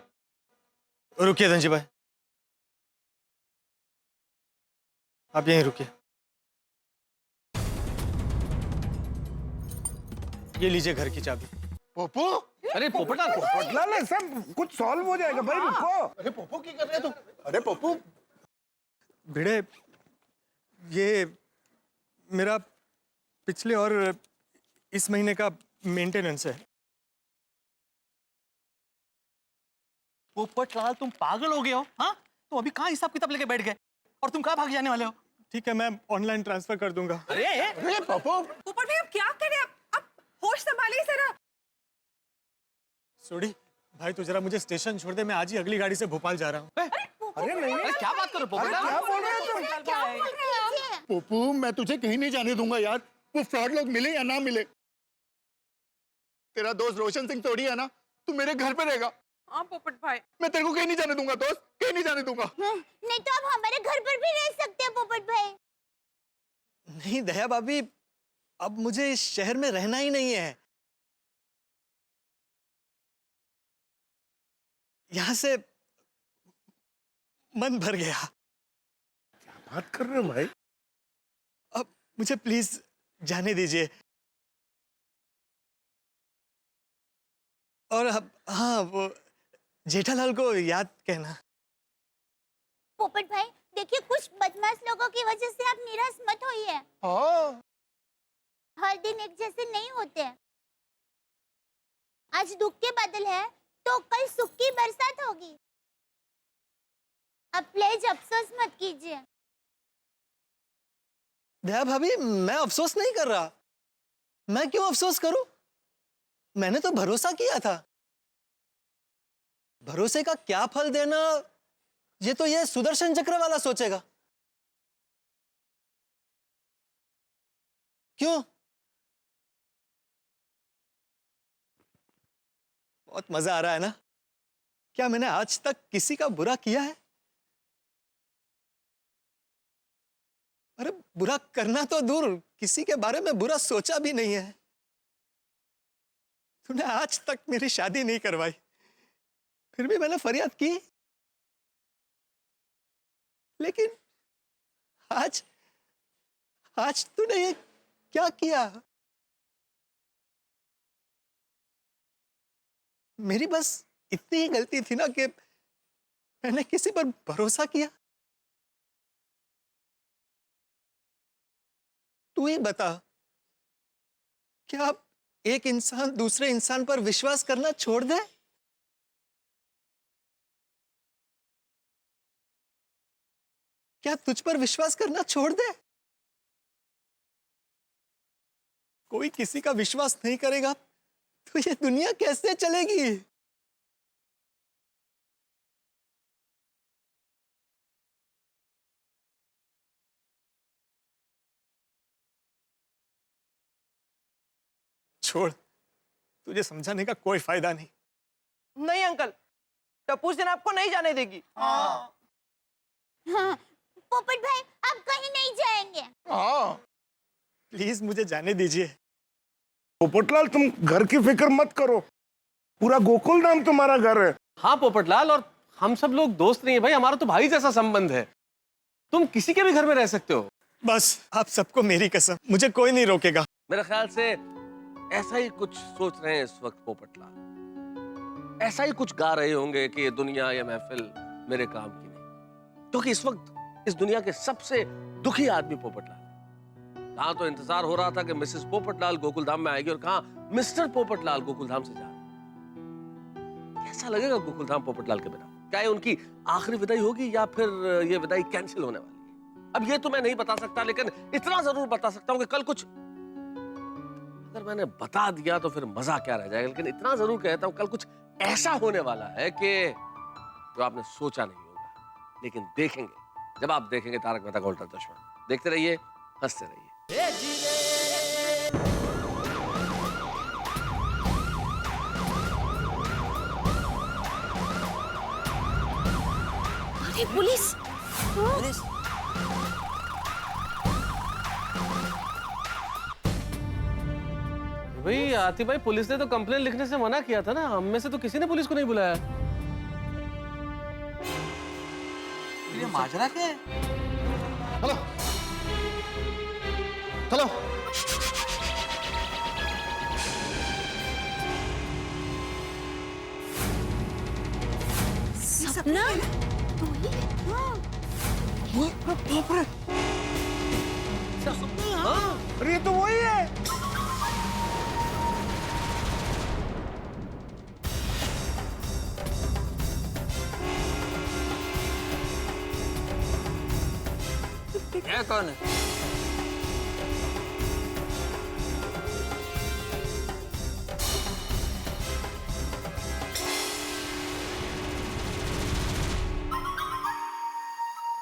रुकिए धनजी भाई, आप यहीं रुकिए। ये लीजिए घर की चाबी। पोपो, अरे पोपटलाल, पोपटलाल, ऐसा कुछ सॉल्व हो जाएगा भाई, रुको। अरे पोपो क्या कर रहे हो तुम? अरे पोपो, भिड़े, ये मेरा पिछले और इस महीने का मेंटेनेंस है। पोपटलाल, तुम पागल हो गए हो? हाँ, तुम अभी कहाँ हिसाब किताब लेके बैठ गए और तुम कहाँ भाग जाने वाले हो? ठीक है, मैं ऑनलाइन ट्रांसफर कर दूंगा। अरे पोपो, पोपट भाई, आप क्या करें? आप होश संभालिए जरा। सोडी भाई, तो जरा मुझे स्टेशन छोड़ दे, मैं आज ही अगली गाड़ी से भोपाल जा रहा हूँ। अरे नहीं, अरे क्या बात करो पोपटलाल? क्या बोल रहे हो तुम? क्या बोल रहे हैं? पोपू, मैं तुझे कहीं नहीं जाने दूंगा यार। वो फ्रॉड लोग मिले या ना मिले, तेरा दोस्त रोशन सिंह थोड़ी है ना, तू मेरे घर पे रहेगा। हाँ पोपट भाई, मैं तेरे को कहीं नहीं जाने दूंगा दोस्त, कहीं नहीं जाने दूंगा। नहीं तो आप हमारे घर पर भी रह सकते हैं पोपट भाई। नहीं दया भाभी, अब मुझे इस शहर में रहना ही नहीं है। यहां से मन भर गया। बात कर रहे हो भाई? अब मुझे प्लीज जाने दीजिए। और अब हाँ, वो जेठालाल को याद कहना। पोपट भाई देखिए, कुछ बदमाश लोगों की वजह से आप निराश मत होइए। हाँ, हर दिन एक जैसे नहीं होते। आज दुख के बादल है तो कल सुख की बरसात होगी। अब प्लीज अफसोस मत कीजिए। दया भाभी, मैं अफसोस नहीं कर रहा। मैं क्यों अफसोस करूं? मैंने तो भरोसा किया था। भरोसे का क्या फल देना, ये तो ये सुदर्शन चक्र वाला सोचेगा। क्यों? बहुत मजा आ रहा है ना? क्या मैंने आज तक किसी का बुरा किया है? अरे बुरा करना तो दूर, किसी के बारे में बुरा सोचा भी नहीं है। तूने आज तक मेरी शादी नहीं करवाई, फिर भी मैंने फरियाद की। लेकिन आज तूने ये क्या किया? मेरी बस इतनी ही गलती थी ना कि मैंने किसी पर भरोसा किया। तू ही बता, क्या एक इंसान दूसरे इंसान पर विश्वास करना छोड़ दे? क्या तुझ पर विश्वास करना छोड़ दे? कोई किसी का विश्वास नहीं करेगा तो ये दुनिया कैसे चलेगी? छोड़, तुझे समझाने का कोई फायदा नहीं। नहीं अंकल, टप्पू सेना आपको नहीं जाने देगी। हाँ, पोपट भाई आप कहीं नहीं जाएंगे। हाँ, प्लीज मुझे जाने दीजिए। पोपटलाल, तुम घर की फिक्र मत करो, पूरा गोकुल धाम तुम्हारा घर है। हाँ पोपटलाल, और हम सब लोग दोस्त नहीं है भाई, हमारा तो भाई जैसा संबंध है। तुम किसी के भी घर में रह सकते हो। बस आप सबको मेरी कसम, मुझे कोई नहीं रोकेगा। मेरे ख्याल से ऐसा ही कुछ सोच रहे हैं इस वक्त पोपटलाल। ऐसा ही कुछ गा रहे होंगे कि ये दुनिया, ये महफिल मेरे काम की नहीं। क्योंकि इस वक्त इस दुनिया के सबसे दुखी आदमी पोपटलाल। कहाँ तो इंतजार हो रहा था कि मिसेस पोपटलाल गोकुलधाम में आएगी और कहाँ मिस्टर पोपटलाल गोकुलधाम से जा रहे हैं। कैसा लगेगा गोकुलधाम पोपटलाल के बिना? क्या ये उनकी आखिरी विदाई होगी या फिर ये विदाई कैंसिल होने वाली है? अब ये तो मैं नहीं बता सकता, लेकिन इतना जरूर बता सकता हूँ कि कल कुछ, अगर मैंने बता दिया तो फिर मजा क्या रह जाएगा, लेकिन इतना जरूर कहता हूँ कल कुछ ऐसा होने वाला है कि जो आपने सोचा नहीं होगा। लेकिन देखेंगे, जब आप देखेंगे तारक मेहता का उल्टा चश्मा। देखते रहिए, हंसते रहिए। अरे पुलिस! पुलिस? भाई आतिफ भाई, पुलिस ने तो कंप्लेन लिखने से मना किया था ना। हम में से तो किसी ने पुलिस को नहीं बुलाया। ये माजरा क्या है? हेलो हेलो, सपना? अरे ये तो वही है। ये कौन है?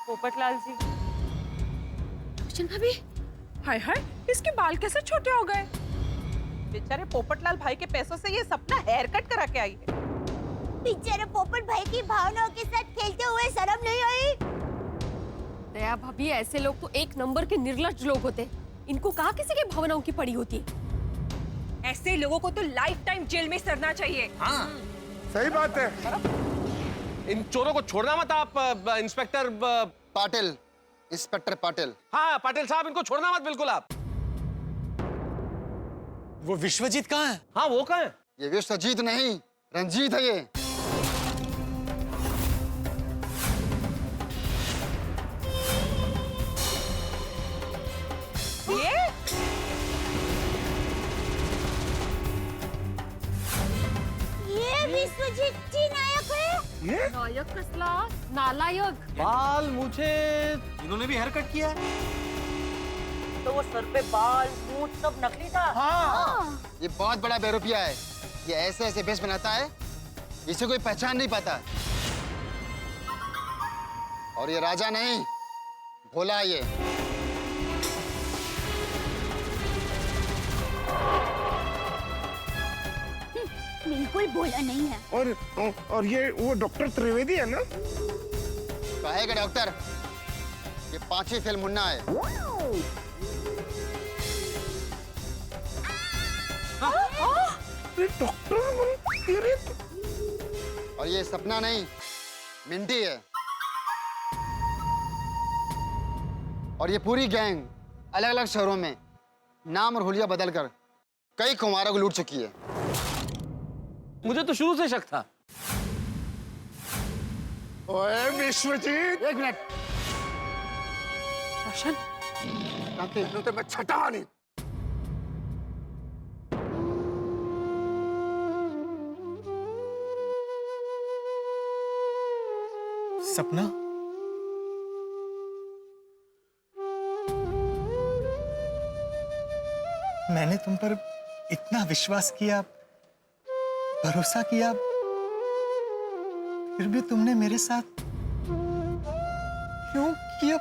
पोपटलाल जी। रोशन भाभी, हाय हाय, इसके बाल कैसे छोटे हो गए? बेचारे पोपटलाल भाई के पैसों से ये सपना हेयर कट करा के आई है। बेचारे पोपट भाई की भावनाओं के साथ खेलते हुए शर्म नहीं आई? दया भाभी, ऐसे लोग तो एक नंबर के निर्लज्ज लोग होते। इनको कहाँ किसी की भावनाओं की पड़ी होती है। ऐसे लोगों को तो लाइफ टाइम जेल में सरना चाहिए। हाँ, सही बात है। इन चोरों को छोड़ना मत आप, इंस्पेक्टर पाटिल, इंस्पेक्टर पाटिल। हाँ पाटिल साहब, इनको छोड़ना मत बिल्कुल आप। वो विश्वजीत कहाँ है? हाँ, वो कहाँ है? ये विश्वजीत नहीं, रंजीत है ये। ये विश्वजीत जी नायक है? ये नायक कसला, नालायक। बाल, मुझे इन्होंने भी हेयर कट किया है? तो वो सर पे बाल, मूंछ सब नकली था। हाँ, ये बहुत बड़ा बेरुपिया है। ये ऐसे ऐसे भेष बनाता है, इसे कोई पहचान नहीं पाता। और ये राजा नहीं, भोला है ये। बिल्कुल भोला नहीं है। और ये वो डॉक्टर त्रिवेदी है ना? कहेगा डॉक्टर, ये 5वीं फिल्म मुन्ना है। ये डॉक्टर तेरे और ये सपना नहीं, मिंटी है। और ये पूरी गैंग अलग अलग शहरों में नाम और हुलिया बदलकर कई कुमारों को लूट चुकी है। मुझे तो शुरू से शक था। ओए विश्वजीत, एक मिनट। रोशन, तो मैं छटा नहीं। सपना, मैंने तुम पर इतना विश्वास किया, भरोसा किया, फिर भी तुमने मेरे साथ क्यों किया?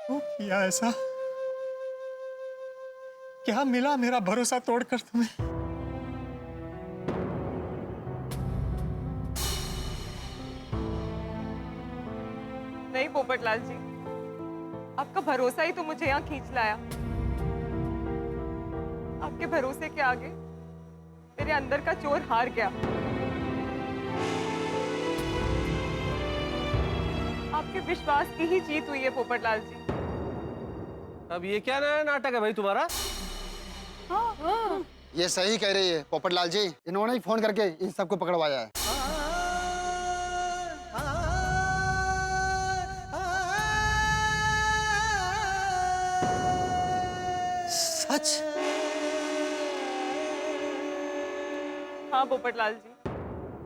क्यों किया ऐसा? क्या मिला मेरा भरोसा तोड़कर तुम्हें? नहीं पोपटलाल जी, आपका भरोसा ही तो मुझे यहाँ खींच लाया। आपके भरोसे के आगे मेरे अंदर का चोर हार गया। आपके विश्वास की ही जीत हुई है पोपटलाल जी। अब ये क्या नया नाटक है भाई तुम्हारा? ये सही कह रही है पोपटलाल जी, इन्होंने ही फोन करके इन सबको पकड़वाया है। सच? हाँ पोपटलाल जी।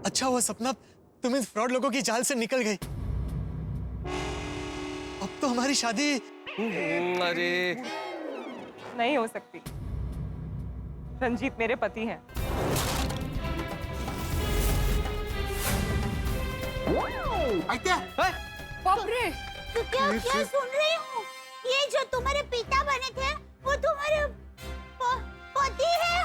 अच्छा हुआ सपना तुम इन फ्रॉड लोगों की जाल से निकल गई। अब तो हमारी शादी। अरे नहीं हो सकती। रंजीत मेरे पति हैं। बाप रे, तो क्या क्या सुन रही हूँ? ये जो तुम्हारे पिता बने थे वो तुम्हारे पति है।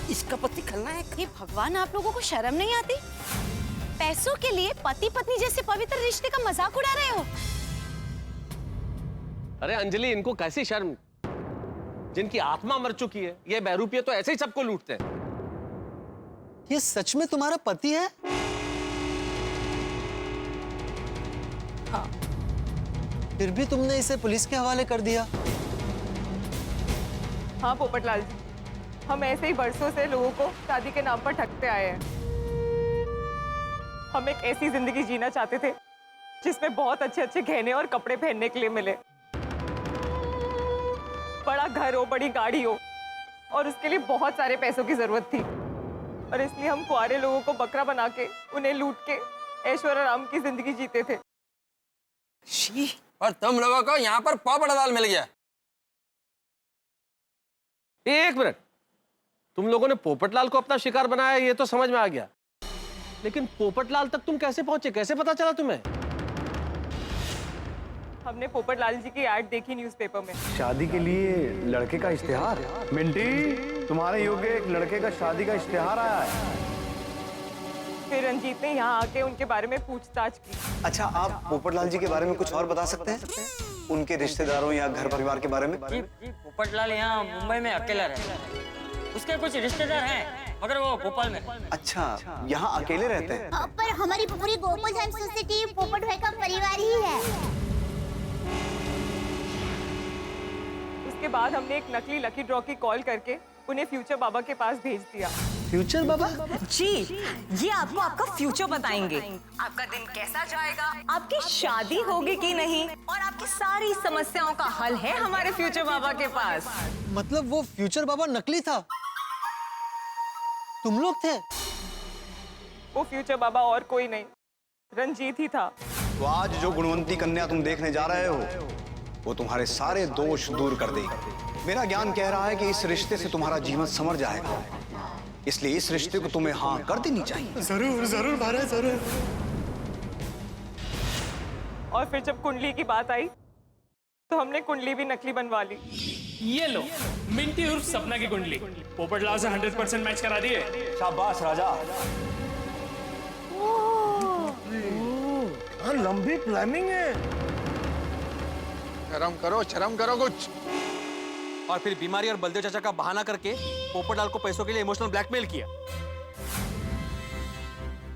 इसका पति खलनायक। हे भगवान, आप लोगों को शर्म नहीं आती? पैसों के लिए पति पत्नी जैसे पवित्र रिश्ते का मजाक उड़ा रहे हो। अरे अंजलि, इनको कैसी शर्म? जिनकी आत्मा मर चुकी है, ये बहरूपिये तो ऐसे ही सबको लूटते हैं। ये सच में तुम्हारा पति है? हाँ। फिर भी तुमने इसे पुलिस के हवाले कर दिया। हाँ पोपटलाल जी, हम ऐसे ही बरसों से लोगों को शादी के नाम पर ठगते आए हैं। हम एक ऐसी जिंदगी जीना चाहते थे जिसमें बहुत अच्छे अच्छे गहने और कपड़े पहनने के लिए मिले, बड़ा घर हो, बड़ी गाड़ी हो, और उसके लिए बहुत सारे पैसों की जरूरत थी। और इसलिए हम कुआरे लोगों को बकरा बना के उन्हें लूट के ऐश्वर्य राम की जिंदगी जीते थे। और तुम लोगों को यहाँ पर पोपट लाल मिल गया। एक मिनट, तुम लोगों ने पोपटलाल को अपना शिकार बनाया, ये तो समझ में आ गया, लेकिन पोपटलाल तक तुम कैसे पहुंचे? कैसे पता चला तुम्हें? हमने पोपटलाल जी की ऐड देखी न्यूज़पेपर में। शादी के लिए लड़के का इश्तिहार? मिंटी, तुम्हारे योग्य एक लड़के का शादी का इश्तिहार आया है। फिर रंजीत ने यहाँ आके उनके बारे में पूछताछ की। अच्छा, आप पोपटलाल जी के बारे में कुछ और बता सकते हैं? उनके रिश्तेदारों या घर परिवार के बारे में? जी, पोपटलाल यहाँ मुंबई में अकेला रहता है। उसके कुछ रिश्तेदार हैं, मगर वो भोपाल में। अच्छा, यहाँ अकेले रहते हैं? पर हमारी पूरी गोकुलधाम सोसाइटी पोपट भाई का परिवार ही है। उसके बाद हमने एक नकली लकी ड्रॉ की कॉल करके उन्हें फ्यूचर बाबा के पास भेज दिया। फ्यूचर बाबा? जी, ये आपको आपका फ्यूचर बताएंगे। आपका दिन कैसा जाएगा, आपकी शादी होगी कि नहीं, और आपकी सारी समस्याओं का हल है हमारे फ्यूचर बाबा के पास। मतलब वो फ्यूचर बाबा नकली था? तुम लोग थे? वो फ्यूचर बाबा और कोई नहीं, रंजीत ही था। तो आज जो गुणवंती कन्या तुम देखने जा रहे हो, वो तुम्हारे सारे दोष दूर कर देगी। मेरा ज्ञान कह रहा है कि इस रिश्ते से तुम्हारा जीवन संवर जाएगा, इसलिए इस रिश्ते को तुम्हें हाँ कर देनी चाहिए। जरूर जरूर महाराज, जरूर। और फिर जब कुंडली की बात आई तो हमने कुंडली भी नकली बनवा ली। ये लो, मिंटी उर्फ सपना की कुंडली पोपटलाल से 100% मैच करा दिए। शाबाश राजा। लंबी प्लानिंग है। शर्म करो कुछ। और फिर बीमारी और बलदेव चाचा का बहाना करके पोपटलाल को पैसों के लिए इमोशनल ब्लैकमेल किया।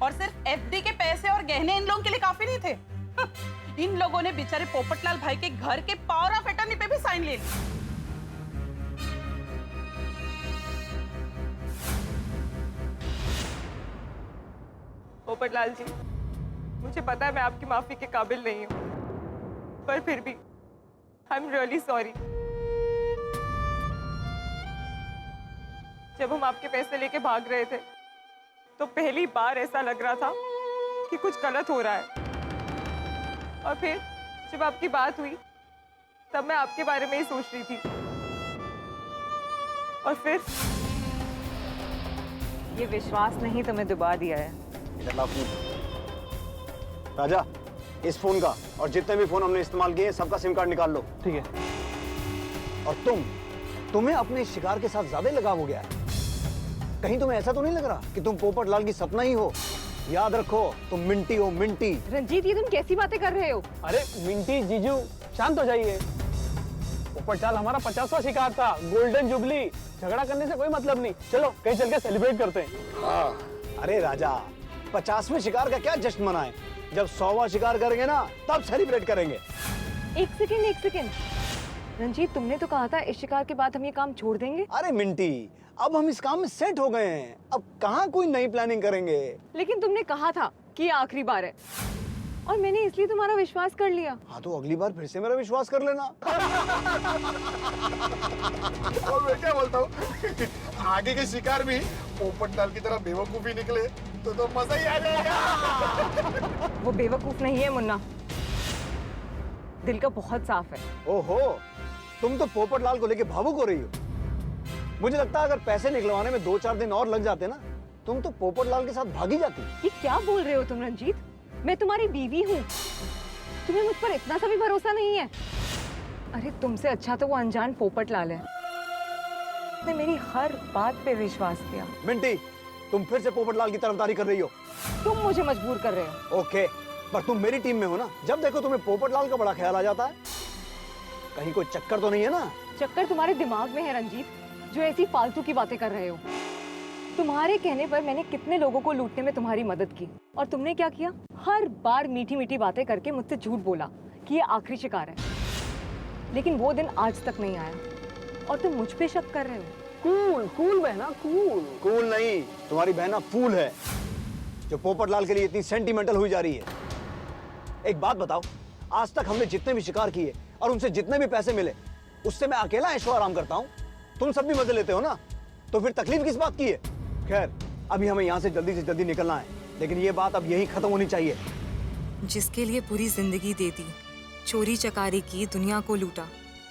और सिर्फ एफडी के पैसे और गहने इन लोगों के लिए काफी नहीं थे। इन लोगों ने बेचारे पोपटलाल भाई के घर के पावर ऑफ अटर्नी पे भी साइन ले ली। पोपटलाल जी, मुझे पता है मैं आपकी माफी के काबिल नहीं हूँ, पर फिर भी आई एम रियली सॉरी। जब हम आपके पैसे लेके भाग रहे थे तो पहली बार ऐसा लग रहा था कि कुछ गलत हो रहा है, और फिर जब आपकी बात हुई तब मैं आपके बारे में ही सोच रही थी, और फिर ये विश्वास नहीं तुम्हें दुबा दिया है। राजा, इस फोन का और जितने भी फोन हमने इस्तेमाल किए सबका सिम कार्ड निकाल लो। ठीक है। और तुम्हें अपने शिकार के साथ ज्यादा लगाव हो गया है। कहीं तुम्हें ऐसा तो नहीं लग रहा कि तुम पोपटलाल की सपना ही हो? याद रखो, तुम मिंटी हो, मिंटी। रंजीत, ये तुम कैसी बातें कर रहे हो? अरे मिंटी जीजू, शांत हो जाइए। पोपटलाल हमारा 50वां शिकार था, गोल्डन जुबली। झगड़ा करने से कोई मतलब नहीं, चलो कहीं चल के सेलिब्रेट करते हैं। हाँ। अरे राजा, 50वें शिकार का क्या जश्न मनाएं? जब 100वां शिकार करेंगे ना, तब सेलिब्रेट करेंगे। एक सेकेंड। रंजीत, तुमने तो कहा था इस शिकार के बाद हम ये काम छोड़ देंगे। अरे मिंटी, अब हम इस काम में सेट हो गए हैं, अब कहाँ कोई नई प्लानिंग करेंगे। लेकिन तुमने कहा था कि ये आखिरी बार है। और मैंने इसलिए तुम्हारा विश्वास कर लिया। हाँ तो अगली बार फिर से मेरा विश्वास कर लेना। और मैं क्या बोलता हूँ, आगे के शिकार भी पोपटलाल की तरह बेवकूफी निकले तो मजा ही आ जाएगा। वो बेवकूफ नहीं है मुन्ना, दिल का बहुत साफ है। ओहो, तुम तो पोपटलाल को लेके भावुक हो रही हो। मुझे लगता है अगर पैसे निकलवाने में 2-4 दिन और लग जाते ना, तुम तो पोपटलाल के साथ भागी जाती। ये क्या बोल रहे हो तुम रंजीत? मैं तुम्हारी बीवी हूँ, तुम्हें मुझ पर इतना सा भी भरोसा नहीं है? अरे तुमसे अच्छा तो वो अनजान पोपटलाल है, उसने मेरी हर बात पे विश्वास किया। मिंटी, तुम फिर से पोपटलाल की तरफदारी कर रही हो। तुम मुझे मजबूर कर रहे हो। ओके, पर तुम मेरी टीम में हो ना, जब देखो तुम्हें पोपटलाल का बड़ा ख्याल आ जाता है। कहीं कोई चक्कर तो नहीं है ना? चक्कर तुम्हारे दिमाग में है रंजीत, जो ऐसी फालतू की बातें कर रहे हो। तुम्हारे कहने पर मैंने कितने लोगों को लूटने में तुम्हारी मदद की, और तुमने क्या किया? हर बार मीठी मीठी बातें करके मुझसे झूठ बोला कि ये आखिरी शिकार है। लेकिन वो दिन आज तक नहीं आया और तुम मुझ पे शक कर रहे हो। कूल कूल बहना, कूल। कूल नहीं, तुम्हारी बहना फूल है, जो पोपटलाल के लिए इतनी सेंटिमेंटल हुई जा रही है। एक बात बताओ, आज तक हमने जितने भी शिकार किए और उनसे जितने भी पैसे मिले, उससे मैं अकेला ऐशो आराम करता हूँ। तुम सब भी मजे लेते हो ना, तो फिर तकलीफ किस बात की है? खैर, अभी हमें यहाँ से जल्दी निकलना है, लेकिन ये बात अब यही खत्म होनी चाहिए। जिसके लिए पूरी जिंदगी दे दी, चोरी चकारी की, दुनिया को लूटा,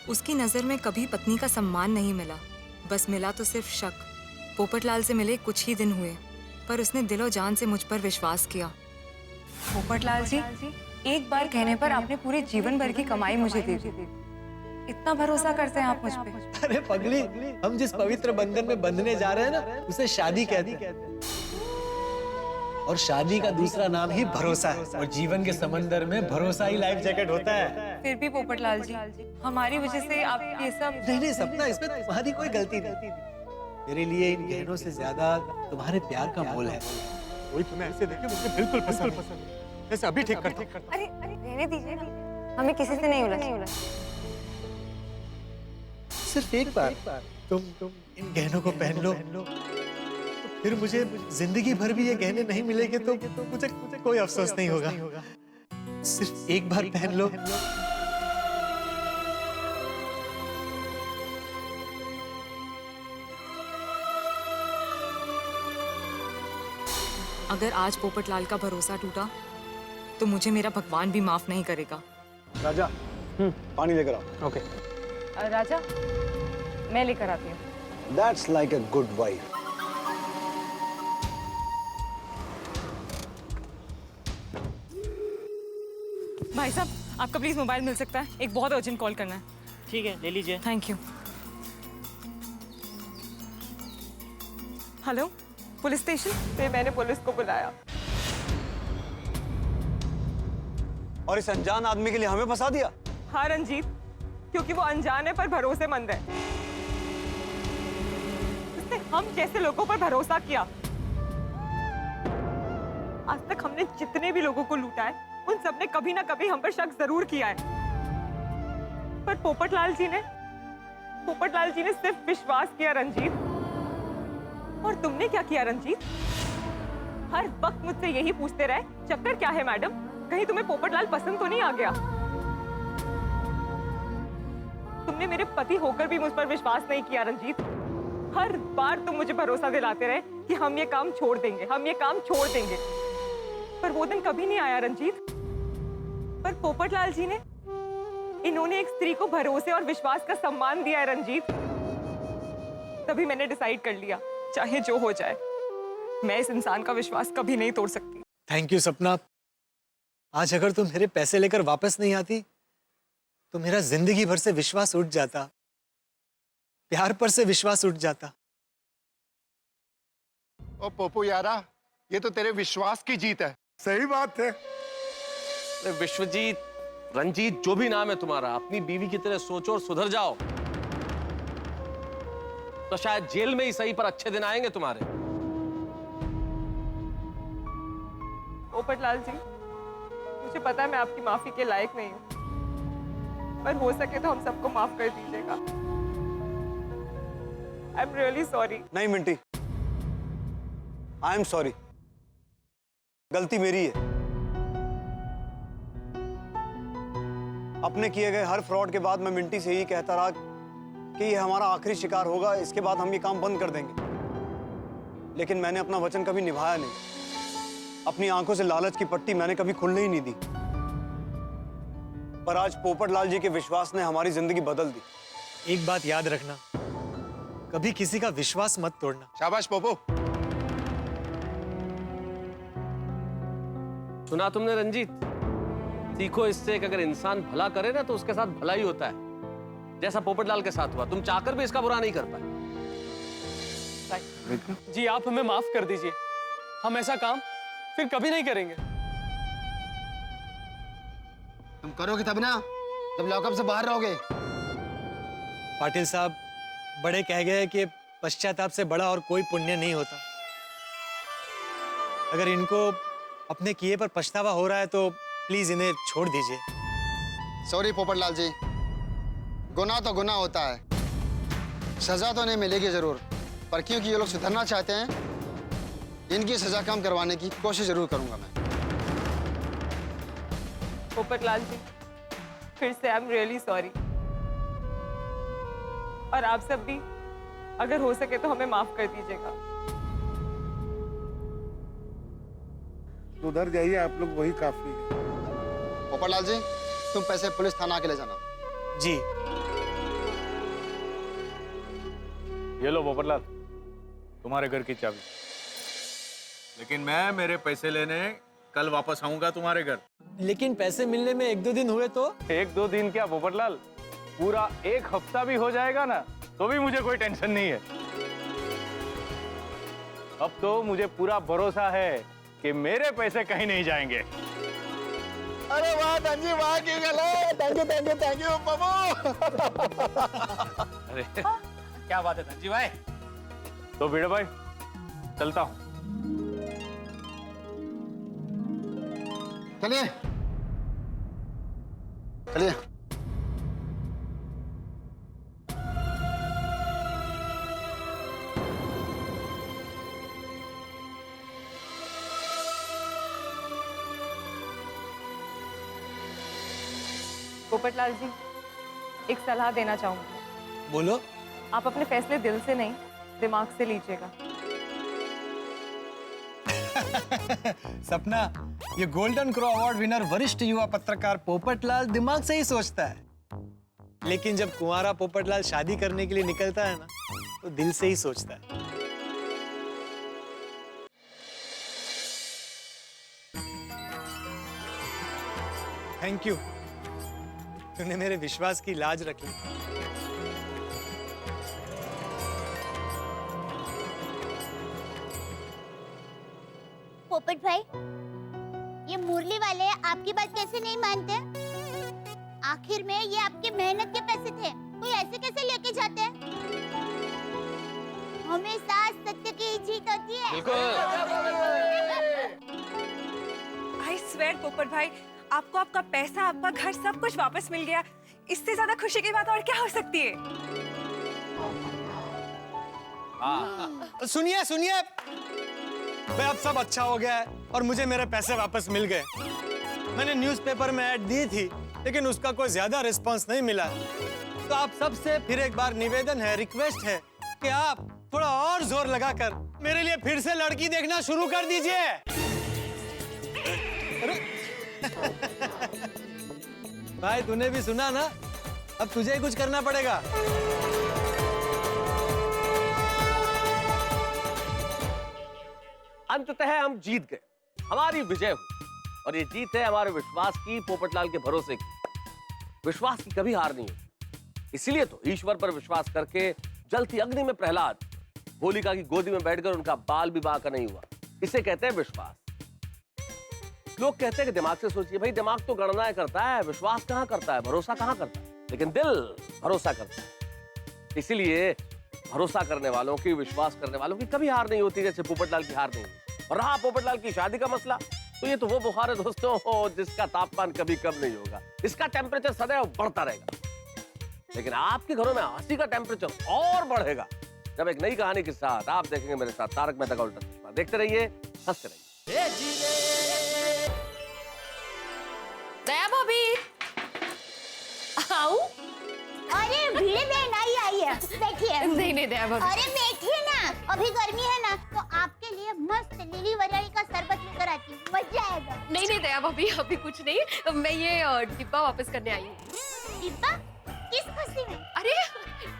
उसकी नजर में कभी पत्नी का सम्मान नहीं मिला, बस मिला तो सिर्फ शक। पोपटलाल से मिले कुछ ही दिन हुए, पर उसने दिलो जान से मुझ पर विश्वास किया। पोपटलाल जी, एक बार कहने पर आपने पूरे जीवन भर की कमाई मुझे दे दी। इतना भरोसा करते हैं आप मुझ पे? अरे पगली, हम जिस पवित्र बंधन में बंधने जा रहे हैं ना, उसे शादी कहते हैं। और शादी का दूसरा नाम ही भरोसा है, और जीवन के समंदर में भरोसा ही लाइफ जैकेट होता है। फिर भी पोपटलाल जी, हमारी वजह से आप ये सब। नहीं सपना, इसमें तुम्हारी कोई गलती नहीं। मेरे लिए इन गहनों से ज्यादा तुम्हारे प्यार का मोल है। वही तुम्हें ऐसे देखे मुझे बिल्कुल पसंद है। ऐसे अभी ठीक करता हूं। अरे रहने दीजिए, हमें किसी से नहीं उलझना। सिर्फ एक बार तुम इन गहनों को पहन लो, फिर मुझे जिंदगी भर भी ये गहने नहीं मिलेंगे तो मुझे कोई अफसोस नहीं होगा। सिर्फ एक बार पहन लो। अगर आज पोपटलाल का भरोसा टूटा, तो मुझे मेरा भगवान भी माफ नहीं करेगा। राजा, पानी लेकर आओ। ओके। राजा, मैं लेकर आती हूँ। That's like a good wife. भाई साहब, आपका प्लीज मोबाइल मिल सकता है? एक बहुत अर्जेंट कॉल करना है। ठीक है, ले लीजिए। Thank you. Hello, police station से मैंने पुलिस को बुलाया। और इस अनजान आदमी के लिए हमें फंसा दिया? हाँ रंजीत, क्योंकि वो अनजान है पर भरोसेमंद है। उसने हम जैसे लोगों पर भरोसा किया। आज तक हमने जितने भी लोगों को लूटा है, उन सब ने कभी ना कभी हम पर शक जरूर किया है। पर पोपटलाल जी ने सिर्फ विश्वास किया रंजीत। और तुमने क्या किया रंजीत? हर वक्त मुझसे यही पूछते रहे, चक्कर क्या है मैडम? कहीं तुम्हें पोपटलाल पसंद तो नहीं आ गया? तुमने मेरे पति होकर भी मुझ पर विश्वास नहीं किया रंजीत। हर बार तुम मुझे भरोसा दिलाते रहे कि हम ये काम छोड़ देंगे, हम ये काम छोड़ देंगे। पर वो दिन कभी नहीं आया रंजीत। पर पोपटलाल जी ने, इन्होंने एक स्त्री को भरोसे और विश्वास का सम्मान दिया है रंजीत। तभी मैंने डिसाइड कर लिया, चाहे जो हो जाए, मैं इस इंसान का विश्वास कभी नहीं तोड़ सकती। थैंक यू सपना। आज अगर तुम मेरे पैसे लेकर वापस नहीं आती, तो मेरा जिंदगी भर से विश्वास उठ जाता, प्यार पर से विश्वास उठ जाता। ओ पोपू यारा, ये तो तेरे विश्वास की जीत है। सही बात है। विश्वजीत, रंजीत, जो भी नाम है तुम्हारा, अपनी बीवी की तरह सोचो और सुधर जाओ, तो शायद जेल में ही सही पर अच्छे दिन आएंगे तुम्हारे। पोपटलाल जी, मुझे पता है मैं आपकी माफी के लायक नहीं हूँ, पर हो सके तो हम सबको माफ कर दीजिएगा। I am really sorry. नहीं मिंटी, आई एम सॉरी। गलती मेरी है। अपने किए गए हर फ्रॉड के बाद मैं मिंटी से यही कहता रहा कि ये हमारा आखिरी शिकार होगा, इसके बाद हम ये काम बंद कर देंगे। लेकिन मैंने अपना वचन कभी निभाया नहीं। अपनी आंखों से लालच की पट्टी मैंने कभी खुलने ही नहीं दी। पर आज पोपटलाल जी के विश्वास ने हमारी जिंदगी बदल दी। एक बात याद रखना, कभी किसी का विश्वास मत तोड़ना। शाबाश पोपो। सुना तुमने रंजीत? सीखो इससे कि अगर इंसान भला करे ना तो उसके साथ भला ही होता है, जैसा पोपटलाल के साथ हुआ। तुम चाहकर भी इसका बुरा नहीं कर पाए। जी आप हमें माफ कर दीजिए, हम ऐसा काम फिर कभी नहीं करेंगे। तुम करोगे तब ना, जब लॉकअप से बाहर रहोगे। पाटिल साहब, बड़े कह गए कि पश्चाताप से बड़ा और कोई पुण्य नहीं होता। अगर इनको अपने किए पर पछतावा हो रहा है तो प्लीज इन्हें छोड़ दीजिए। सॉरी पोपटलाल जी, गुनाह तो गुनाह होता है, सजा तो नहीं मिलेगी जरूर, पर क्योंकि ये लोग सुधरना चाहते हैं, इनकी सजा कम करवाने की कोशिश जरूर करूंगा मैं। पोपटलाल जी, फिर से आई एम रियली सॉरी। और आप सब भी अगर हो सके तो हमें माफ कर दीजिएगा। उधर जाइए आप लोग, वही काफी है। पोपटलाल जी, तुम पैसे पुलिस थाना के ले जाना। जी। ये लो पोपटलाल, तुम्हारे घर की चाबी। लेकिन मैं मेरे पैसे लेने कल वापस आऊंगा तुम्हारे घर। लेकिन पैसे मिलने में 1-2 दिन हुए तो? 1-2 दिन क्या पोपटलाल, पूरा 1 हफ्ता भी हो जाएगा ना तो भी मुझे कोई टेंशन नहीं है। अब तो मुझे पूरा भरोसा है कि मेरे पैसे कहीं नहीं जाएंगे। अरे वाह धनजी, वाह की गलो। Thank you thank you thank you बाबू। अरे क्या बात है धनजी भाई। तो भिड़े भाई, चलता हूं। चलिए चलिए। पोपटलाल जी, एक सलाह देना चाहूंगी। बोलो। आप अपने फैसले दिल से नहीं, दिमाग से लीजिएगा। सपना, ये गोल्डन क्रो अवार्ड विनर वरिष्ठ युवा पत्रकार पोपटलाल दिमाग से ही सोचता है, लेकिन जब कुंवारा पोपटलाल शादी करने के लिए निकलता है ना, तो दिल से ही सोचता है। थैंक यू, तूने मेरे विश्वास की लाज रख ली। पोपट भाई, ये मुरली वाले आपकी बात कैसे नहीं मानते? आखिर में ये आपकी मेहनत के पैसे थे, कोई ऐसे कैसे लेके जाते हैं? हमेशा सत्य की जीत होती है। आई स्वेयर पोपट भाई, आपको आपका पैसा, आपका घर, सब कुछ वापस मिल गया। इससे ज्यादा खुशी की बात और क्या हो सकती है? सुनिए सुनिए, भाई अब सब अच्छा हो गया है और मुझे मेरे पैसे वापस मिल गए। मैंने न्यूज़पेपर में ऐड दी थी, लेकिन उसका कोई ज्यादा रिस्पांस नहीं मिला। तो आप सबसे फिर एक बार निवेदन है, रिक्वेस्ट है कि आप थोड़ा और जोर लगाकर मेरे लिए फिर से लड़की देखना शुरू कर दीजिए। भाई तूने भी सुना ना, अब तुझे ही कुछ करना पड़ेगा। अंततः हम जीत गए, हमारी विजय हुई। और ये जीत है हमारे विश्वास की, पोपटलाल के भरोसे की। विश्वास की कभी हार नहीं होती। इसीलिए तो ईश्वर पर विश्वास करके जलती अग्नि में प्रहलाद होलिका की गोदी में बैठकर उनका बाल भी बांका नहीं हुआ। इसे कहते हैं विश्वास। लोग कहते हैं कि दिमाग से सोचिए, भाई दिमाग तो गणनाएं करता है, विश्वास कहां करता है, भरोसा कहां करता है, लेकिन दिल भरोसा करता है। इसीलिए भरोसा करने वालों की, विश्वास करने वालों की कभी हार नहीं होती, जैसे पोपटलाल की हार नहीं हुई। और रहा पोपटलाल की शादी का मसला, तो ये तो वो बुखार है दोस्तों जिसका तापमान कभी कम नहीं होगा। इसका टेम्परेचर सदैव बढ़ता रहेगा। लेकिन आपके घरों में हंसी का टेम्परेचर और बढ़ेगा जब एक नई कहानी के साथ आप देखेंगे मेरे साथ तारक मेहता का उल्टा चश्मा। देखते रहिए, हंसते रहिए। दया भाभी, है, बैठिए। नहीं नहीं दया भाभी। अरे बैठिए ना, अभी गर्मी है ना, तो आपके लिए मस्त लिली वरियाली का शरबत लेकर आती हूँ, मजा आएगा। नहीं नहीं दया भाभी, अभी कुछ नहीं, मैं ये डिब्बा वापस करने आई हूँ। डिब्बा? किस खुशी में? अरे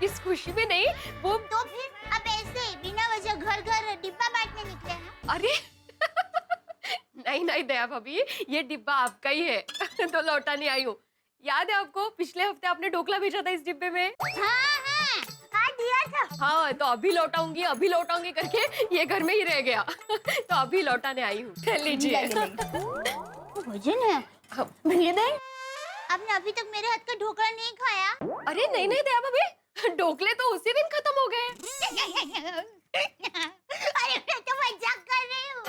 इस खुशी में नहीं, वो तो फिर अब ऐसे बिना वजह घर घर डिब्बा बांटने निकले हैं? अरे नहीं नहीं दया भाभी, ये डिब्बा आपका ही है तो लौटाने आई हूँ। याद है आपको पिछले हफ्ते आपने ढोकला भेजा था इस डिब्बे में? हाँ दिया था। हाँ तो अभी लौटाऊंगी करके ये घर में ही रह गया तो अभी लौटाने आई हूँ, लीजिए। मुझे ना भैया बहन, आपने अभी तक मेरे हाथ का ढोकला नहीं खाया? अरे नहीं नहीं दया भाभी, ढोकले तो उसी दिन खत्म हो गए। अरे मैं तो मजाक कर रही हूँ।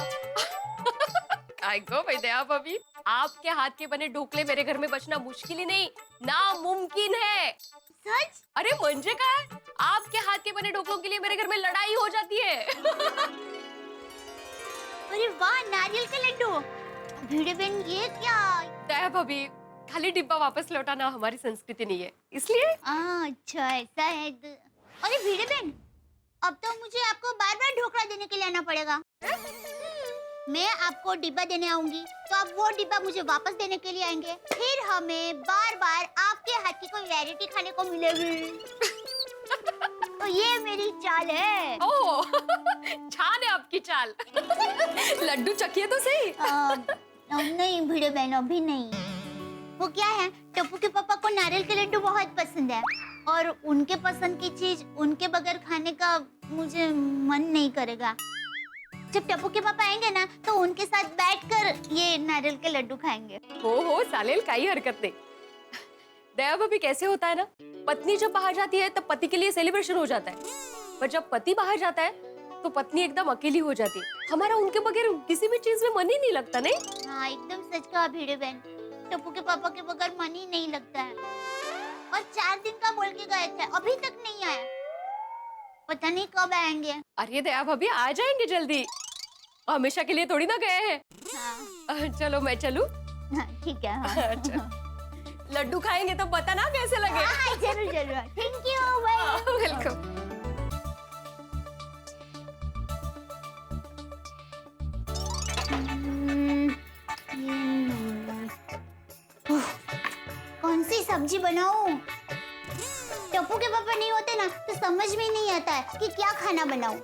आइगो भाई दया भाभी, आपके हाथ के बने ढोकले मेरे घर में बचना मुश्किल ही नहीं, नामुमकिन है। सच? अरे म्हणजे काय, आपके हाथ के बने ढोकलों के लिए मेरे घर में लड़ाई हो जाती है। अरे वाह, नारियल के लड्डू। भिड़े बहन ये क्या? दया भाभी, खाली डिब्बा वापस लौटाना हमारी संस्कृति नहीं है, इसलिए। अच्छा ऐसा है। अरे भिड़े बहन, अब तो मुझे आपको बार बार ढोकला देने के लिए आना पड़ेगा। मैं आपको डिब्बा देने आऊंगी तो आप वो डिब्बा मुझे वापस देने के लिए आएंगे, फिर हमें बार बार आपके हाथ की कोई वैरायटी खाने को मिलेगी। तो ये मेरी चाल है। ओह छान है आपकी चाल। लड्डू चखिए तो सही। नहीं भिड़े बहन, अभी नहीं। वो क्या है, टप्पू के पापा को नारियल के लड्डू बहुत पसंद है और उनके पसंद की चीज उनके बगैर खाने का मुझे मन नहीं करेगा। जब टप्पू के पापा आएंगे ना तो उनके साथ बैठकर ये नारियल के लड्डू खाएंगे। हो चालेल, काही हरकत नहीं। दया भाभी कैसे होता है ना, पत्नी जब बाहर जाती है तब पति के लिए सेलिब्रेशन हो जाता है, पर जब पति बाहर जाता है तो पत्नी एकदम अकेली हो जाती है। हमारा उनके बगैर किसी भी चीज में मन ही नहीं लगता, नहीं? हाँ एकदम सच कहा भिड़े बहन, टप्पू के पापा के बगैर मन ही नहीं लगता है। और 4 दिन का बोल के गए थे, अभी तक नहीं आए, पता नहीं कब आएंगे। अरे दया भाभी आ जाएंगे जल्दी, हमेशा के लिए थोड़ी ना गए हैं। हाँ। चलो मैं चलूं? हाँ, ठीक है। हाँ। अच्छा। लड्डू खाएंगे तो बताना कैसे लगे। हाँ, जरूर जरूर। Thank you, bye. वेलकम। कौन सी सब्जी बनाऊं? टप्पू के पापा नहीं होते ना तो समझ में नहीं आता है कि क्या खाना बनाऊं।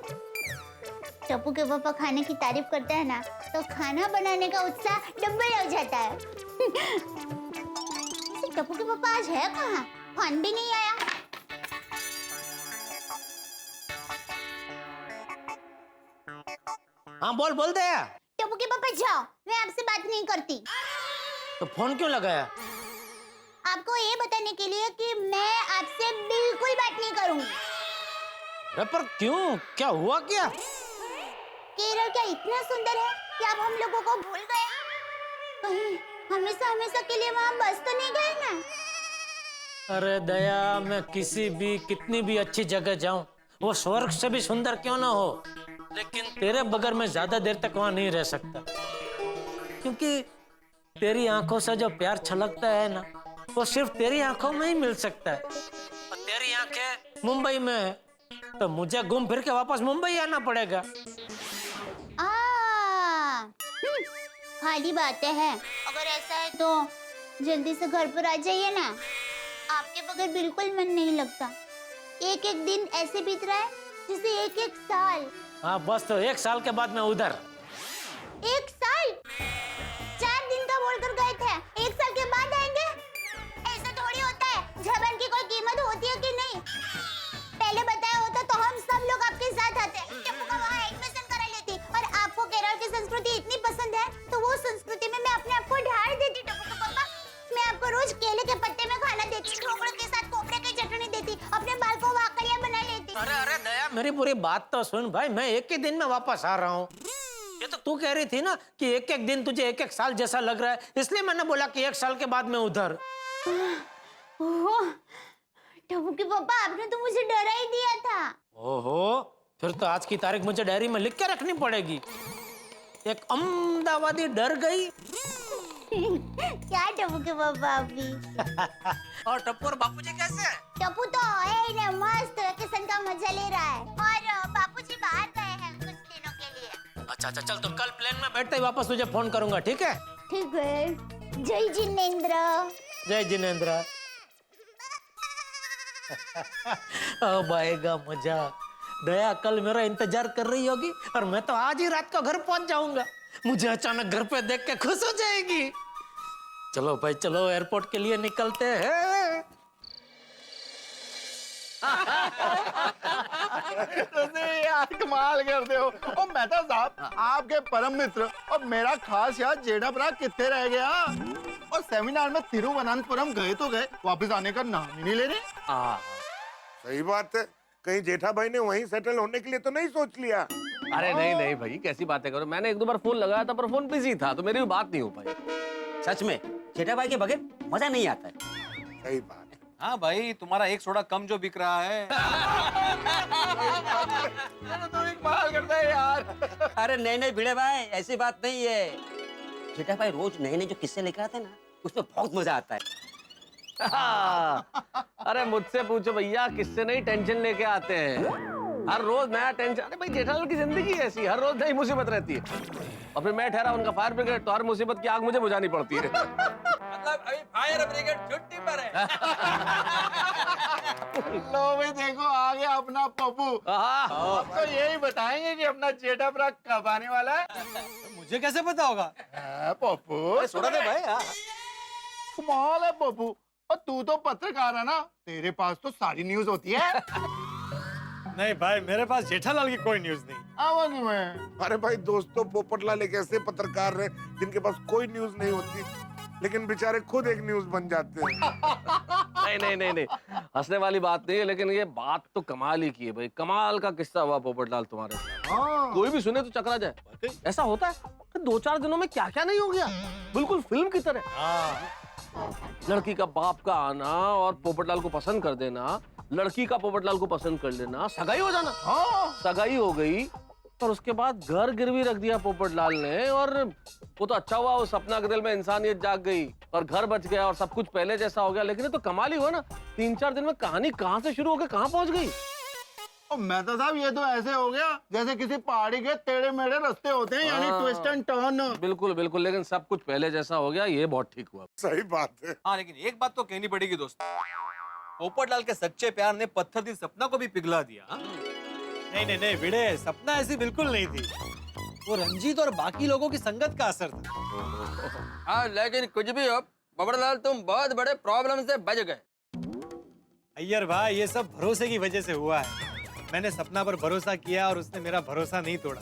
टप्पू के पापा खाने की तारीफ करते हैं ना तो खाना बनाने का उत्साह डबल हो जाता है। टप्पू के पापा आज है कहाँ? फोन भी नहीं आया। हाँ बोल दे। टप्पू के पापा जाओ, मैं आपसे बात नहीं करती। तो फोन क्यों लगाया? आपको ये बताने के लिए कि मैं आपसे बिल्कुल बात नहीं करूंगी। अरे पर क्यों, क्या हुआ क्या? केरल क्या इतना सुंदर है कि आप हम लोगों को भूल गए? कहीं हमेशा हमेशा के लिए वहाँ बस तो नहीं गए ना? अरे दया, मैं किसी भी कितनी भी अच्छी जगह जाऊं, वो स्वर्ग से भी सुंदर क्यों ना हो, लेकिन तेरे बगैर मैं ज्यादा देर तक वहां नहीं रह सकता, क्योंकि तेरी आंखों से जो प्यार छलकता है ना, वो सिर्फ तेरी आंखों में ही मिल सकता है। और तेरी आंखें मुंबई में है तो मुझे घूम फिर के वापस मुंबई आना पड़ेगा। खाली बातें हैं। अगर ऐसा है तो जल्दी से घर पर आ जाइए ना, आपके बगैर बिल्कुल मन नहीं लगता। एक एक दिन ऐसे बीत रहा है जैसे एक एक साल। हाँ बस, तो 1 साल के बाद मैं उधर। 1 साल? 4 दिन का बोलकर गए थे, 1 साल के बाद आएंगे? ऐसा थोड़ी होता है, जबान की कोई कीमत होती है कि नहीं? पहले बताया होता तो हम सब लोग आपके साथ आते, टप्पू का वहाँ एडमिशन करा लेती। और आपको केरल की संस्कृति इतनी पसंद है तो वो संस्कृति में मैं अपने आप को ढाल देती। टप्पू का पापा, मैं आपको रोज केले के पत्ते में खाना देती, ढोकड़े के साथ कोपरे की चटनी देती, अपने बाल को वाकड़िया बना लेती। अरे दया, मेरी पूरी बात तो सुन भाई, मैं 1 ही दिन में वापस आ रहा हूँ। ये तो तू कह रही थी ना कि 1 दिन तुझे 1 साल जैसा लग रहा है, इसलिए मैंने बोला कि 1 साल के बाद मैं उधर। टप्पू के पापा, आपने तो मुझे डरा ही दिया था। ओहो, फिर तो आज की तारीख मुझे डायरी में लिख के रखनी पड़ेगी। एक अहमदाबादी डर गई। क्या टप्पू के पापा अभी? और टप्पू और बापूजी कैसे हैं? टप्पू तो है ने मस्त वेकेशन का मजा ले रहा है और बापूजी बाहर गए हैं कुछ दिनों के लिए। अच्छा अच्छा चल, तो कल प्लेन में बैठते ही वापस तुझे फोन करूंगा, ठीक है? ठीक है। जय जिनेंद्र। जय जिनेंद्र। अब आएगा मजा। दया कल मेरा इंतजार कर रही होगी और मैं तो आज ही रात को घर पहुंच जाऊंगा। मुझे अचानक घर पे देख के खुश हो जाएगी। चलो भाई चलो, एयरपोर्ट के लिए निकलते हैं। यार कमाल करते हो। और मेहता साहब आपके परम मित्र और मेरा खास यार जेठा भरा कितने रह गया। और सेमिनार में तिरुवनंतपुरम गए तो गए, वापस आने का नाम ही नहीं ले रहे। सही बात है, कहीं जेठा भाई ने वहीं सेटल होने के लिए तो नहीं सोच लिया? अरे नहीं नहीं भाई, कैसी बातें करो। मैंने एक दो बार फोन लगाया था पर फोन बिजी था, तो मेरी भी बात नहीं हो पाई। सच में जेठा भाई के बगैर मजा नहीं आता है। सही बात। हाँ भाई, तुम्हारा एक सोडा कम जो बिक रहा है। तो एक कमाल करता है यार। अरे नहीं नहीं भिड़े भाई, ऐसी बात नहीं है। जेठा भाई रोज नए नए जो किस्से लेकर आते हैं ना, उसमें बहुत मजा आता है। अरे मुझसे पूछो भैया, किससे नहीं टेंशन लेके आते हैं। हर रोज नया टेंशन। अरे भाई जेठालाल की जिंदगी ऐसी, हर रोज नई मुसीबत रहती है। और फिर मैं ठहरा उनका फायर ब्रिगेड, तो हर मुसीबत की आग मुझे बुझानी पड़ती है। मतलब अभी फायर ब्रिगेड छुट्टी पर है। लो भाई देखो आ गया अपना पप्पू। अब तो यही बताएंगे कि अपना जेठा भरा कब आने वाला है। मुझे कैसे पता होगा? पप्पू सोडा दे भाई। कमाल है पप्पू। और तू तो पत्रकार है ना, तेरे पास तो सारी न्यूज होती है। नहीं भाई, मेरे पास जेठालाल की कोई न्यूज नहीं। आवाज में। अरे भाई दोस्तों, पोपटलाल एक ऐसे पत्रकार हैं जिनके पास कोई न्यूज नहीं होती, लेकिन बेचारे खुद एक न्यूज बन जाते हैं। नहीं नहीं नहीं नहीं, हंसने वाली बात नहीं है, लेकिन ये बात तो कमाल ही की है भाई। कमाल का किस्सा हुआ पोपटलाल तुम्हारे साथ। कोई भी सुने तो चकरा जाए। ऐसा होता है कि 2-4 दिनों में क्या क्या नहीं हो गया, बिल्कुल फिल्म की तरह। लड़की का बाप का आना और पोपटलाल को पसंद कर देना, लड़की का पोपटलाल को पसंद कर लेना, सगाई हो जाना। सगाई हो गई और उसके बाद घर गिरवी रख दिया पोपटलाल ने। और वो तो अच्छा हुआ, उस सपना के दिल में इंसानियत जाग गई और घर बच गया और सब कुछ पहले जैसा हो गया। लेकिन ये तो कमाल ही हुआ ना, 3-4 दिन में कहानी कहाँ से शुरू होकर कहाँ पहुंच गई। और मेहता साहब ये तो ऐसे हो गया जैसे किसी पहाड़ी के टेढ़े मेढ़े रास्ते होते हैं, यानी ट्विस्ट एंड टर्न। बिल्कुल बिल्कुल, लेकिन सब कुछ पहले जैसा हो गया, ये बहुत ठीक हुआ। सही बात है। हाँ लेकिन एक बात तो कहनी पड़ेगी दोस्त, पोपटलाल के सच्चे प्यार ने पत्थर दिल सपना को भी पिघला दिया। नहीं नहीं नहीं भिड़े, सपना ऐसी बिल्कुल नहीं थी। वो रंजीत और बाकी लोगों की संगत का असर था। हाँ लेकिन कुछ भी हो, पोपटलाल तुम बहुत बड़े प्रॉब्लम से बच गए। अय्यर भाई, ये सब भरोसे की वजह से हुआ है। मैंने सपना पर भरोसा किया और उसने मेरा भरोसा नहीं तोड़ा।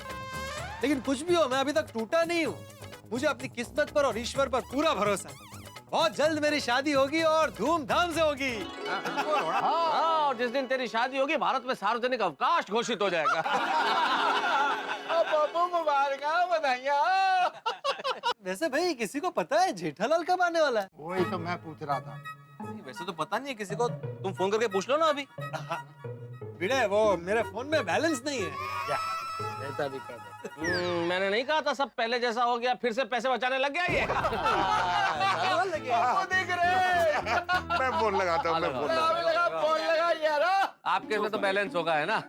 लेकिन कुछ भी हो, मैं अभी तक टूटा नहीं हूँ। मुझे अपनी किस्मत पर और ईश्वर पर पूरा भरोसा है। बहुत जल्द मेरी शादी होगी और धूमधाम से होगी। हाँ, और जिस दिन तेरी शादी होगी भारत में सार्वजनिक अवकाश घोषित हो जाएगा। पप्पू मुबारक, बधाइयाँ। वैसे भाई किसी को पता है जेठालाल कब आने वाला है? वही तो मैं पूछ रहा था। वैसे तो पता नहीं है किसी को, तुम फोन करके पूछ लो ना अभी। भिड़े वो मेरे फोन में बैलेंस नहीं है। ऐसा भी कर दे। मैंने नहीं कहा था सब पहले जैसा हो गया, फिर से पैसे बचाने लग गया ये। देख रहे। मैं फोन लगाता हूँ, मैं फोन लगा यार। आपके में तो बैलेंस होगा है ना।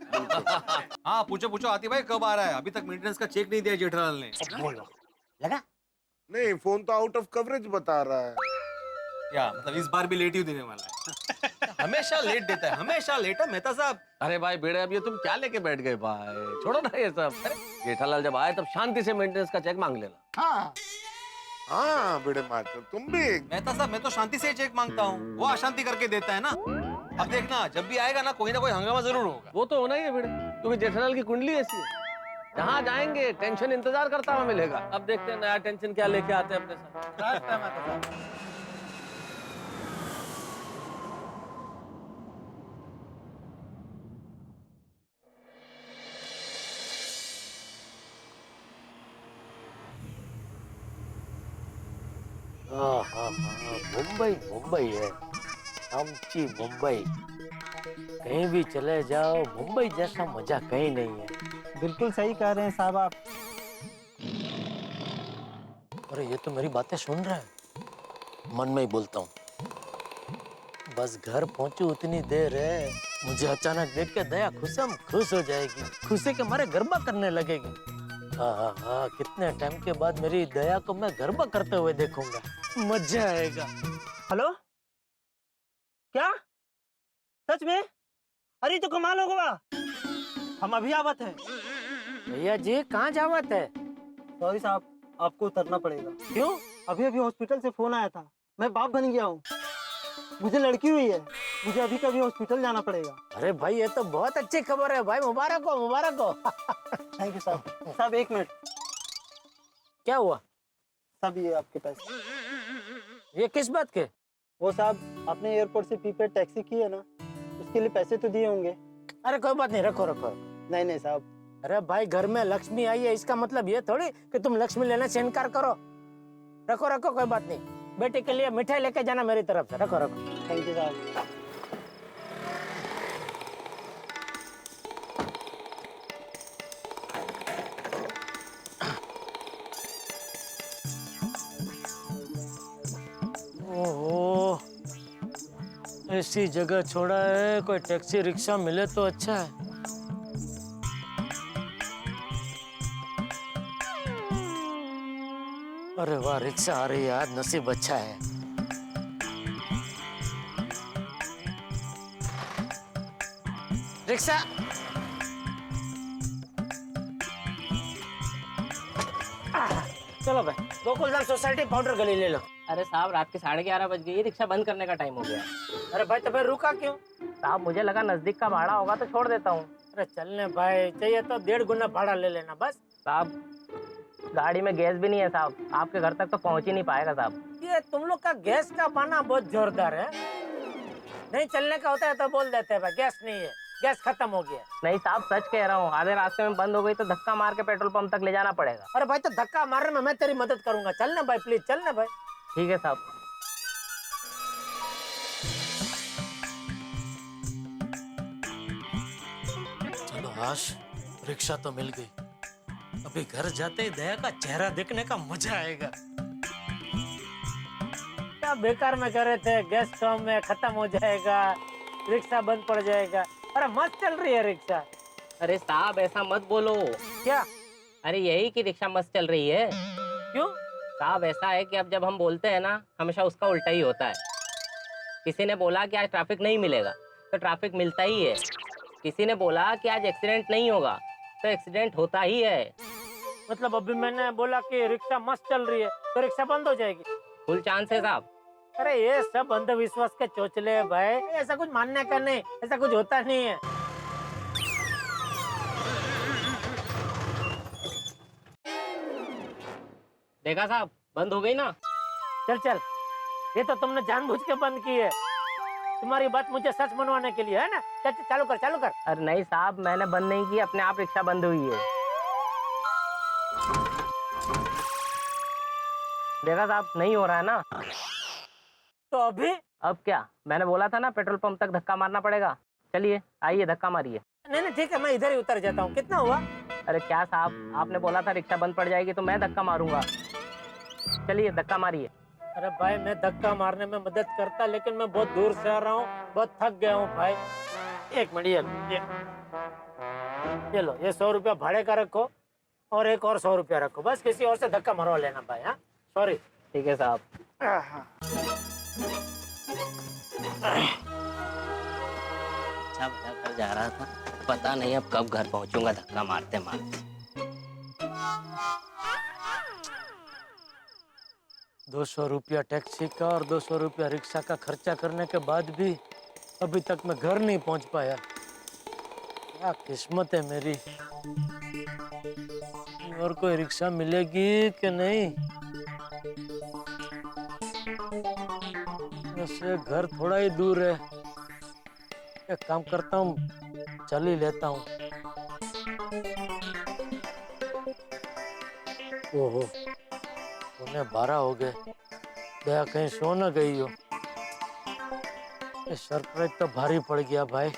हाँ पूछो पूछो आती भाई कब आ रहा है? अभी तक मेंटेनेंस का चेक नहीं दिया जेठालाल ने। लगा? नहीं, फोन तो आउट ऑफ कवरेज बता रहा है। क्या मतलब इस बार भी लेट ही देने वाला है? हमेशा लेट देता है, हमेशा लेट है मेहता साहब। अरे भाई बेड़े, अब ये तुम क्या लेके बैठ गए भाई? छोड़ो ना ये सब। जेठालाल जब आए तब शांति से मेंटेनेंस का चेक मांग लेना। हाँ हाँ बेड़े मास्टर, तुम भी। मेहता साहब मैं तो शांति से चेक मांगता हूँ, वो अशांति करके देता है ना। अब देखना जब भी आएगा ना कोई हंगामा जरूर होगा। वो तो होना ही है बेड़े, क्योंकि जेठालाल की कुंडली ऐसी है। जहाँ जाएंगे टेंशन इंतजार करता हुआ मिलेगा। अब देखते हैं नया टेंशन क्या लेके आते हैं अपने साथ। मुंबई मुंबई है, आमची मुंबई। कहीं भी चले जाओ, मुंबई जैसा मजा कहीं नहीं है। बिल्कुल सही कह रहे हैं साहब आप। अरे ये तो मेरी बातें सुन रहा है। मन में ही बोलता हूँ, बस घर पहुंचू उतनी देर है, मुझे अचानक देख के दया खुश हो जाएगी, खुशी के मारे गरबा करने लगेगी। हाँ, कितने टाइम के बाद मेरी दया को मैं गरबा करते हुए देखूंगा, मजा आएगा। हेलो, क्या सच में? अरे तो कमाल हो गया, हम अभी आवत है। भैया जी कहाँ जावत है? सॉरी साहब, आपको उतरना पड़ेगा। क्यों? अभी अभी हॉस्पिटल से फोन आया था, मैं बाप बन गया हूँ, मुझे लड़की हुई है, मुझे अभी कभी हॉस्पिटल जाना पड़ेगा। अरे भाई ये तो बहुत अच्छी खबर है भाई, मुबारक हो मुबारक हो। थैंक यू साहब। साहब 1 मिनट। क्या हुआ? साहब ये आपके पैसे। ये किस बात के? वो साहब आपने एयरपोर्ट से प्रीपेड टैक्सी की है ना, उसके लिए पैसे तो दिए होंगे। अरे कोई बात नहीं, रखो रखो। नहीं साहब। अरे भाई घर में लक्ष्मी आई है, इसका मतलब ये थोड़ी कि तुम लक्ष्मी लेने से इनकार करो। रखो रखो, कोई बात नहीं। बेटे के लिए मिठाई लेके जाना मेरी तरफ से, रखो रखो। थैंक यू साहब। ओहो, ऐसी जगह छोड़ा है, कोई टैक्सी रिक्शा मिले तो अच्छा है। अरे वाह, रिक्शा आ रही है, आज नसीब अच्छा है। रिक्शा। चलो भाई, गोकुलधाम सोसाइटी पाउडर गली ले लो। अरे साहब, रात के 11:30 बज गई, रिक्शा बंद करने का टाइम हो गया। अरे भाई तो फिर रुका क्यों? साहब मुझे लगा नजदीक का भाड़ा होगा तो छोड़ देता हूँ। अरे चलने भाई, चाहिए तो 1.5 गुना भाड़ा ले लेना बस। साहब गाड़ी में गैस भी नहीं है साहब, आपके घर तक तो पहुँच ही नहीं पाएगा साहब। ये तुम लोग का गैस का बहाना बहुत जोरदार है। नहीं चलने का होता है तो बोल देते हैं भाई गैस नहीं है, गैस खत्म हो गया। नहीं साहब, सच कह रहा हूँ, आधे रास्ते में बंद हो गई तो धक्का मार के पेट्रोल पंप तक ले जाना पड़ेगा। अरे भाई तो धक्का मारने में मैं तेरी मदद करूंगा, चलना भाई प्लीज, चलना भाई। ठीक है साहब। चलो आश, रिक्शा तो मिल गई, अभी घर जाते ही दया का चेहरा देखने का मजा आएगा। क्या बेकार में कर रहे थे, गैस कम में खत्म हो जाएगा, रिक्शा बंद पड़ जाएगा। अरे मस्त चल रही है रिक्शा। अरे साहब ऐसा मत बोलो। क्या? अरे यही कि रिक्शा मस्त चल रही है। क्यों? साहब ऐसा है कि अब जब हम बोलते हैं ना, हमेशा उसका उल्टा ही होता है। किसी ने बोला कि आज ट्रैफिक नहीं मिलेगा तो ट्रैफिक मिलता ही है। किसी ने बोला कि आज एक्सीडेंट नहीं होगा तो एक्सीडेंट होता ही है। मतलब अभी मैंने बोला कि रिक्शा मस्त चल रही है तो रिक्शा बंद हो जाएगी? फुल चांस है साहब। अरे ये सब अंधविश्वास के चोचले है भाई, ऐसा कुछ मानने का नहीं, ऐसा कुछ होता नहीं है। देखा साहब, बंद हो गई ना। चल चल, ये तो तुमने जानबूझ के बंद की है, तुम्हारी बात मुझे सच मनवाने के लिए है ना। चल चल, चालू कर चालू कर। अरे नहीं साहब, मैंने बंद नहीं की, अपने आप रिक्शा बंद हुई है। देखा साहब, नहीं हो रहा है ना। तो अभी? अब क्या, मैंने बोला था ना पेट्रोल पंप तक धक्का मारना पड़ेगा। चलिए आइए, धक्का मारिए। नहीं ठीक है, मैं इधर ही उतर जाता हूँ। कितना हुआ? अरे क्या साहब, आपने बोला था रिक्शा बंद पड़ जाएगी तो मैं धक्का मारूंगा। चलिए धक्का मारिए। अरे भाई मैं धक्का मारने में मदद करता, लेकिन मैं बहुत दूर से आ रहा हूँ, बहुत थक गया हूँ भाई। 1 मिनट, ये लो, ये 100 रुपया भाड़े का रखो और एक और 100 रुपया रखो, बस किसी और से धक्का मरवा लेना भाई। हाँ सॉरी। ठीक है साहब। अच्छा भला घर जा रहा था, पता नहीं अब कब घर पहुंचूंगा धक्का मारते मारते। 200 रुपया टैक्सी का और 200 रुपया रिक्शा का खर्चा करने के बाद भी अभी तक मैं घर नहीं पहुंच पाया। क्या किस्मत है मेरी। और कोई रिक्शा मिलेगी कि नहीं? वैसे घर थोड़ा ही दूर है, एक काम करता हूँ, चल ही लेता हूँ। ओहो, 12:15 हो गए, दया कहीं सो न गई हो। ये सरप्राइज तो भारी पड़ गया भाई।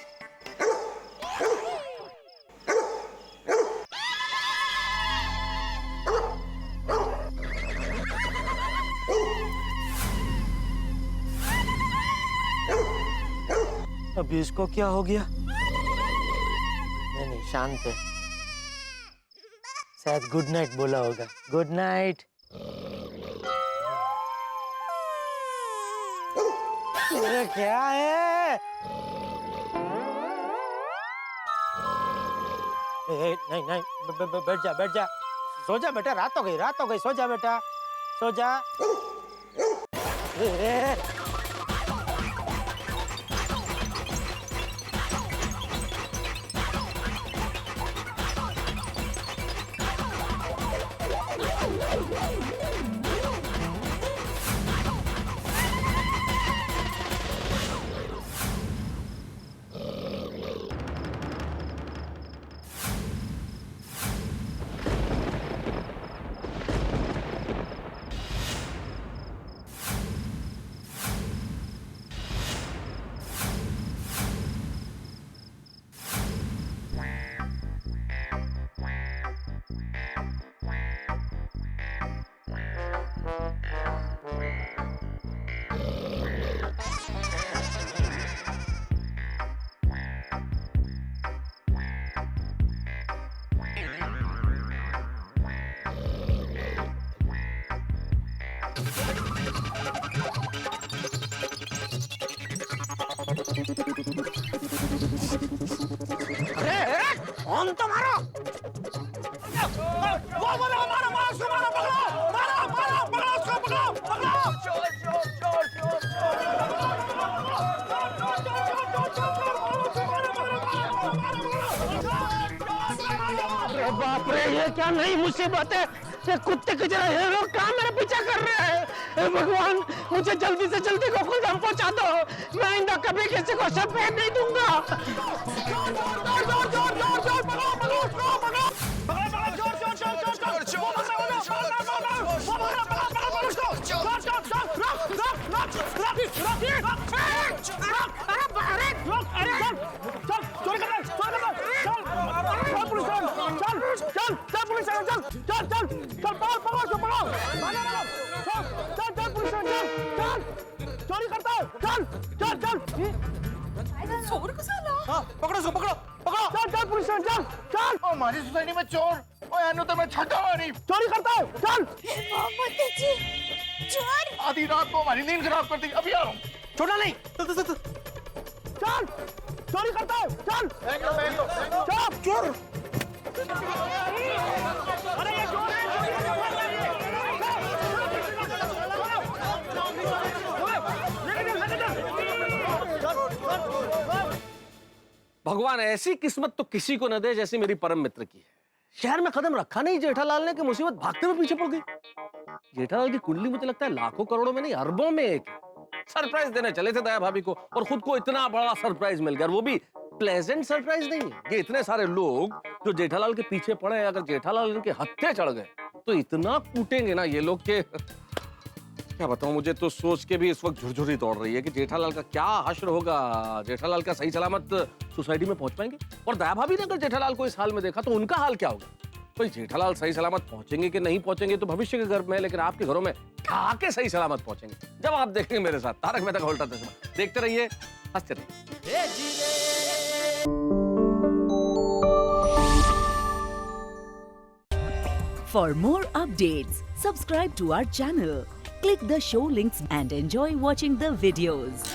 अभी इसको क्या हो गया? नहीं शांत है, शायद गुड नाइट बोला होगा। Good night. अरे क्या है? नहीं नहीं, बैठ जा बैठ जा, सो जा बेटा, रात हो गई सो जा बेटा, सो जा। ऑन तो मारो। वो मारो मारो मारो उसको मारो, पकड़ो मारो मारो पकड़ो उसको, पकड़ो पकड़ो। चोर चोर चोर चोर अरे बाप रे, ये क्या नई मुसीबत है? ये कुत्ते की तरह ये लोग कहाँ मेरा पीछा कर रहे हैं? हे भगवान, मुझे जल्दी से जल्दी गोकुलधाम पहुंचा दो। मैं आइंदा कभी किसी को सफेद नहीं दूंगा। चोरी करता है, चल चल चल। चोर को साला? हाँ, पकड़ो उसको, पकड़ो पकड़ो। चल चल पुलिस चल चल। हमारी सोसाइटी में चोर, ओए अनु तो मैं छठा मारी। चोरी करता है, चल। चोर आधी रात को हमारी नींद खराब कर दी। अभी आ रहा हूँ। छोड़ना नहीं, चल चल चल चल। चोरी करता है, चल चल। चोर अरे ये चोर है। भगवान ऐसी किस्मत तो किसी को न दे जैसी मेरी परम मित्र की है। शहर में कदम रखा नहीं जेठालाल ने कि मुसीबत भागते हुए पीछे पड़ गई। जेठालाल की कुंडली मुझे लगता है लाखों करोड़ों में नहीं अरबों में एक। सरप्राइज देने चले थे दया भाभी को और खुद को इतना बड़ा सरप्राइज मिल गया, वो भी प्लेजेंट सरप्राइज नहीं। ये इतने सारे लोग जो जेठालाल के पीछे पड़े, अगर जेठालाल इनके हत्थे चढ़ गए तो इतना कूटेंगे ना ये लोग के क्या बताऊं। मुझे तो सोच के भी इस वक्त झुरझुरी दौड़ रही है कि जेठालाल का क्या हश्र होगा। जेठालाल का सही सलामत सोसाइटी में पहुंच पाएंगे? और दया भाभी ने अगर जेठालाल को इस हाल में देखा तो उनका हाल क्या होगा? भाई जेठालाल सही सलामत पहुंचेंगे कि नहीं पहुंचेंगे तो भविष्य के गर्भ में, लेकिन आपके घरों में ठाके सही सलामत पहुंचेंगे जब आप देखेंगे मेरे साथ तारक मेहता का उल्टा चश्मा। देखते रहिए, हंसते रहिए। For more updates, subscribe to our channel, click the show links and enjoy watching the videos.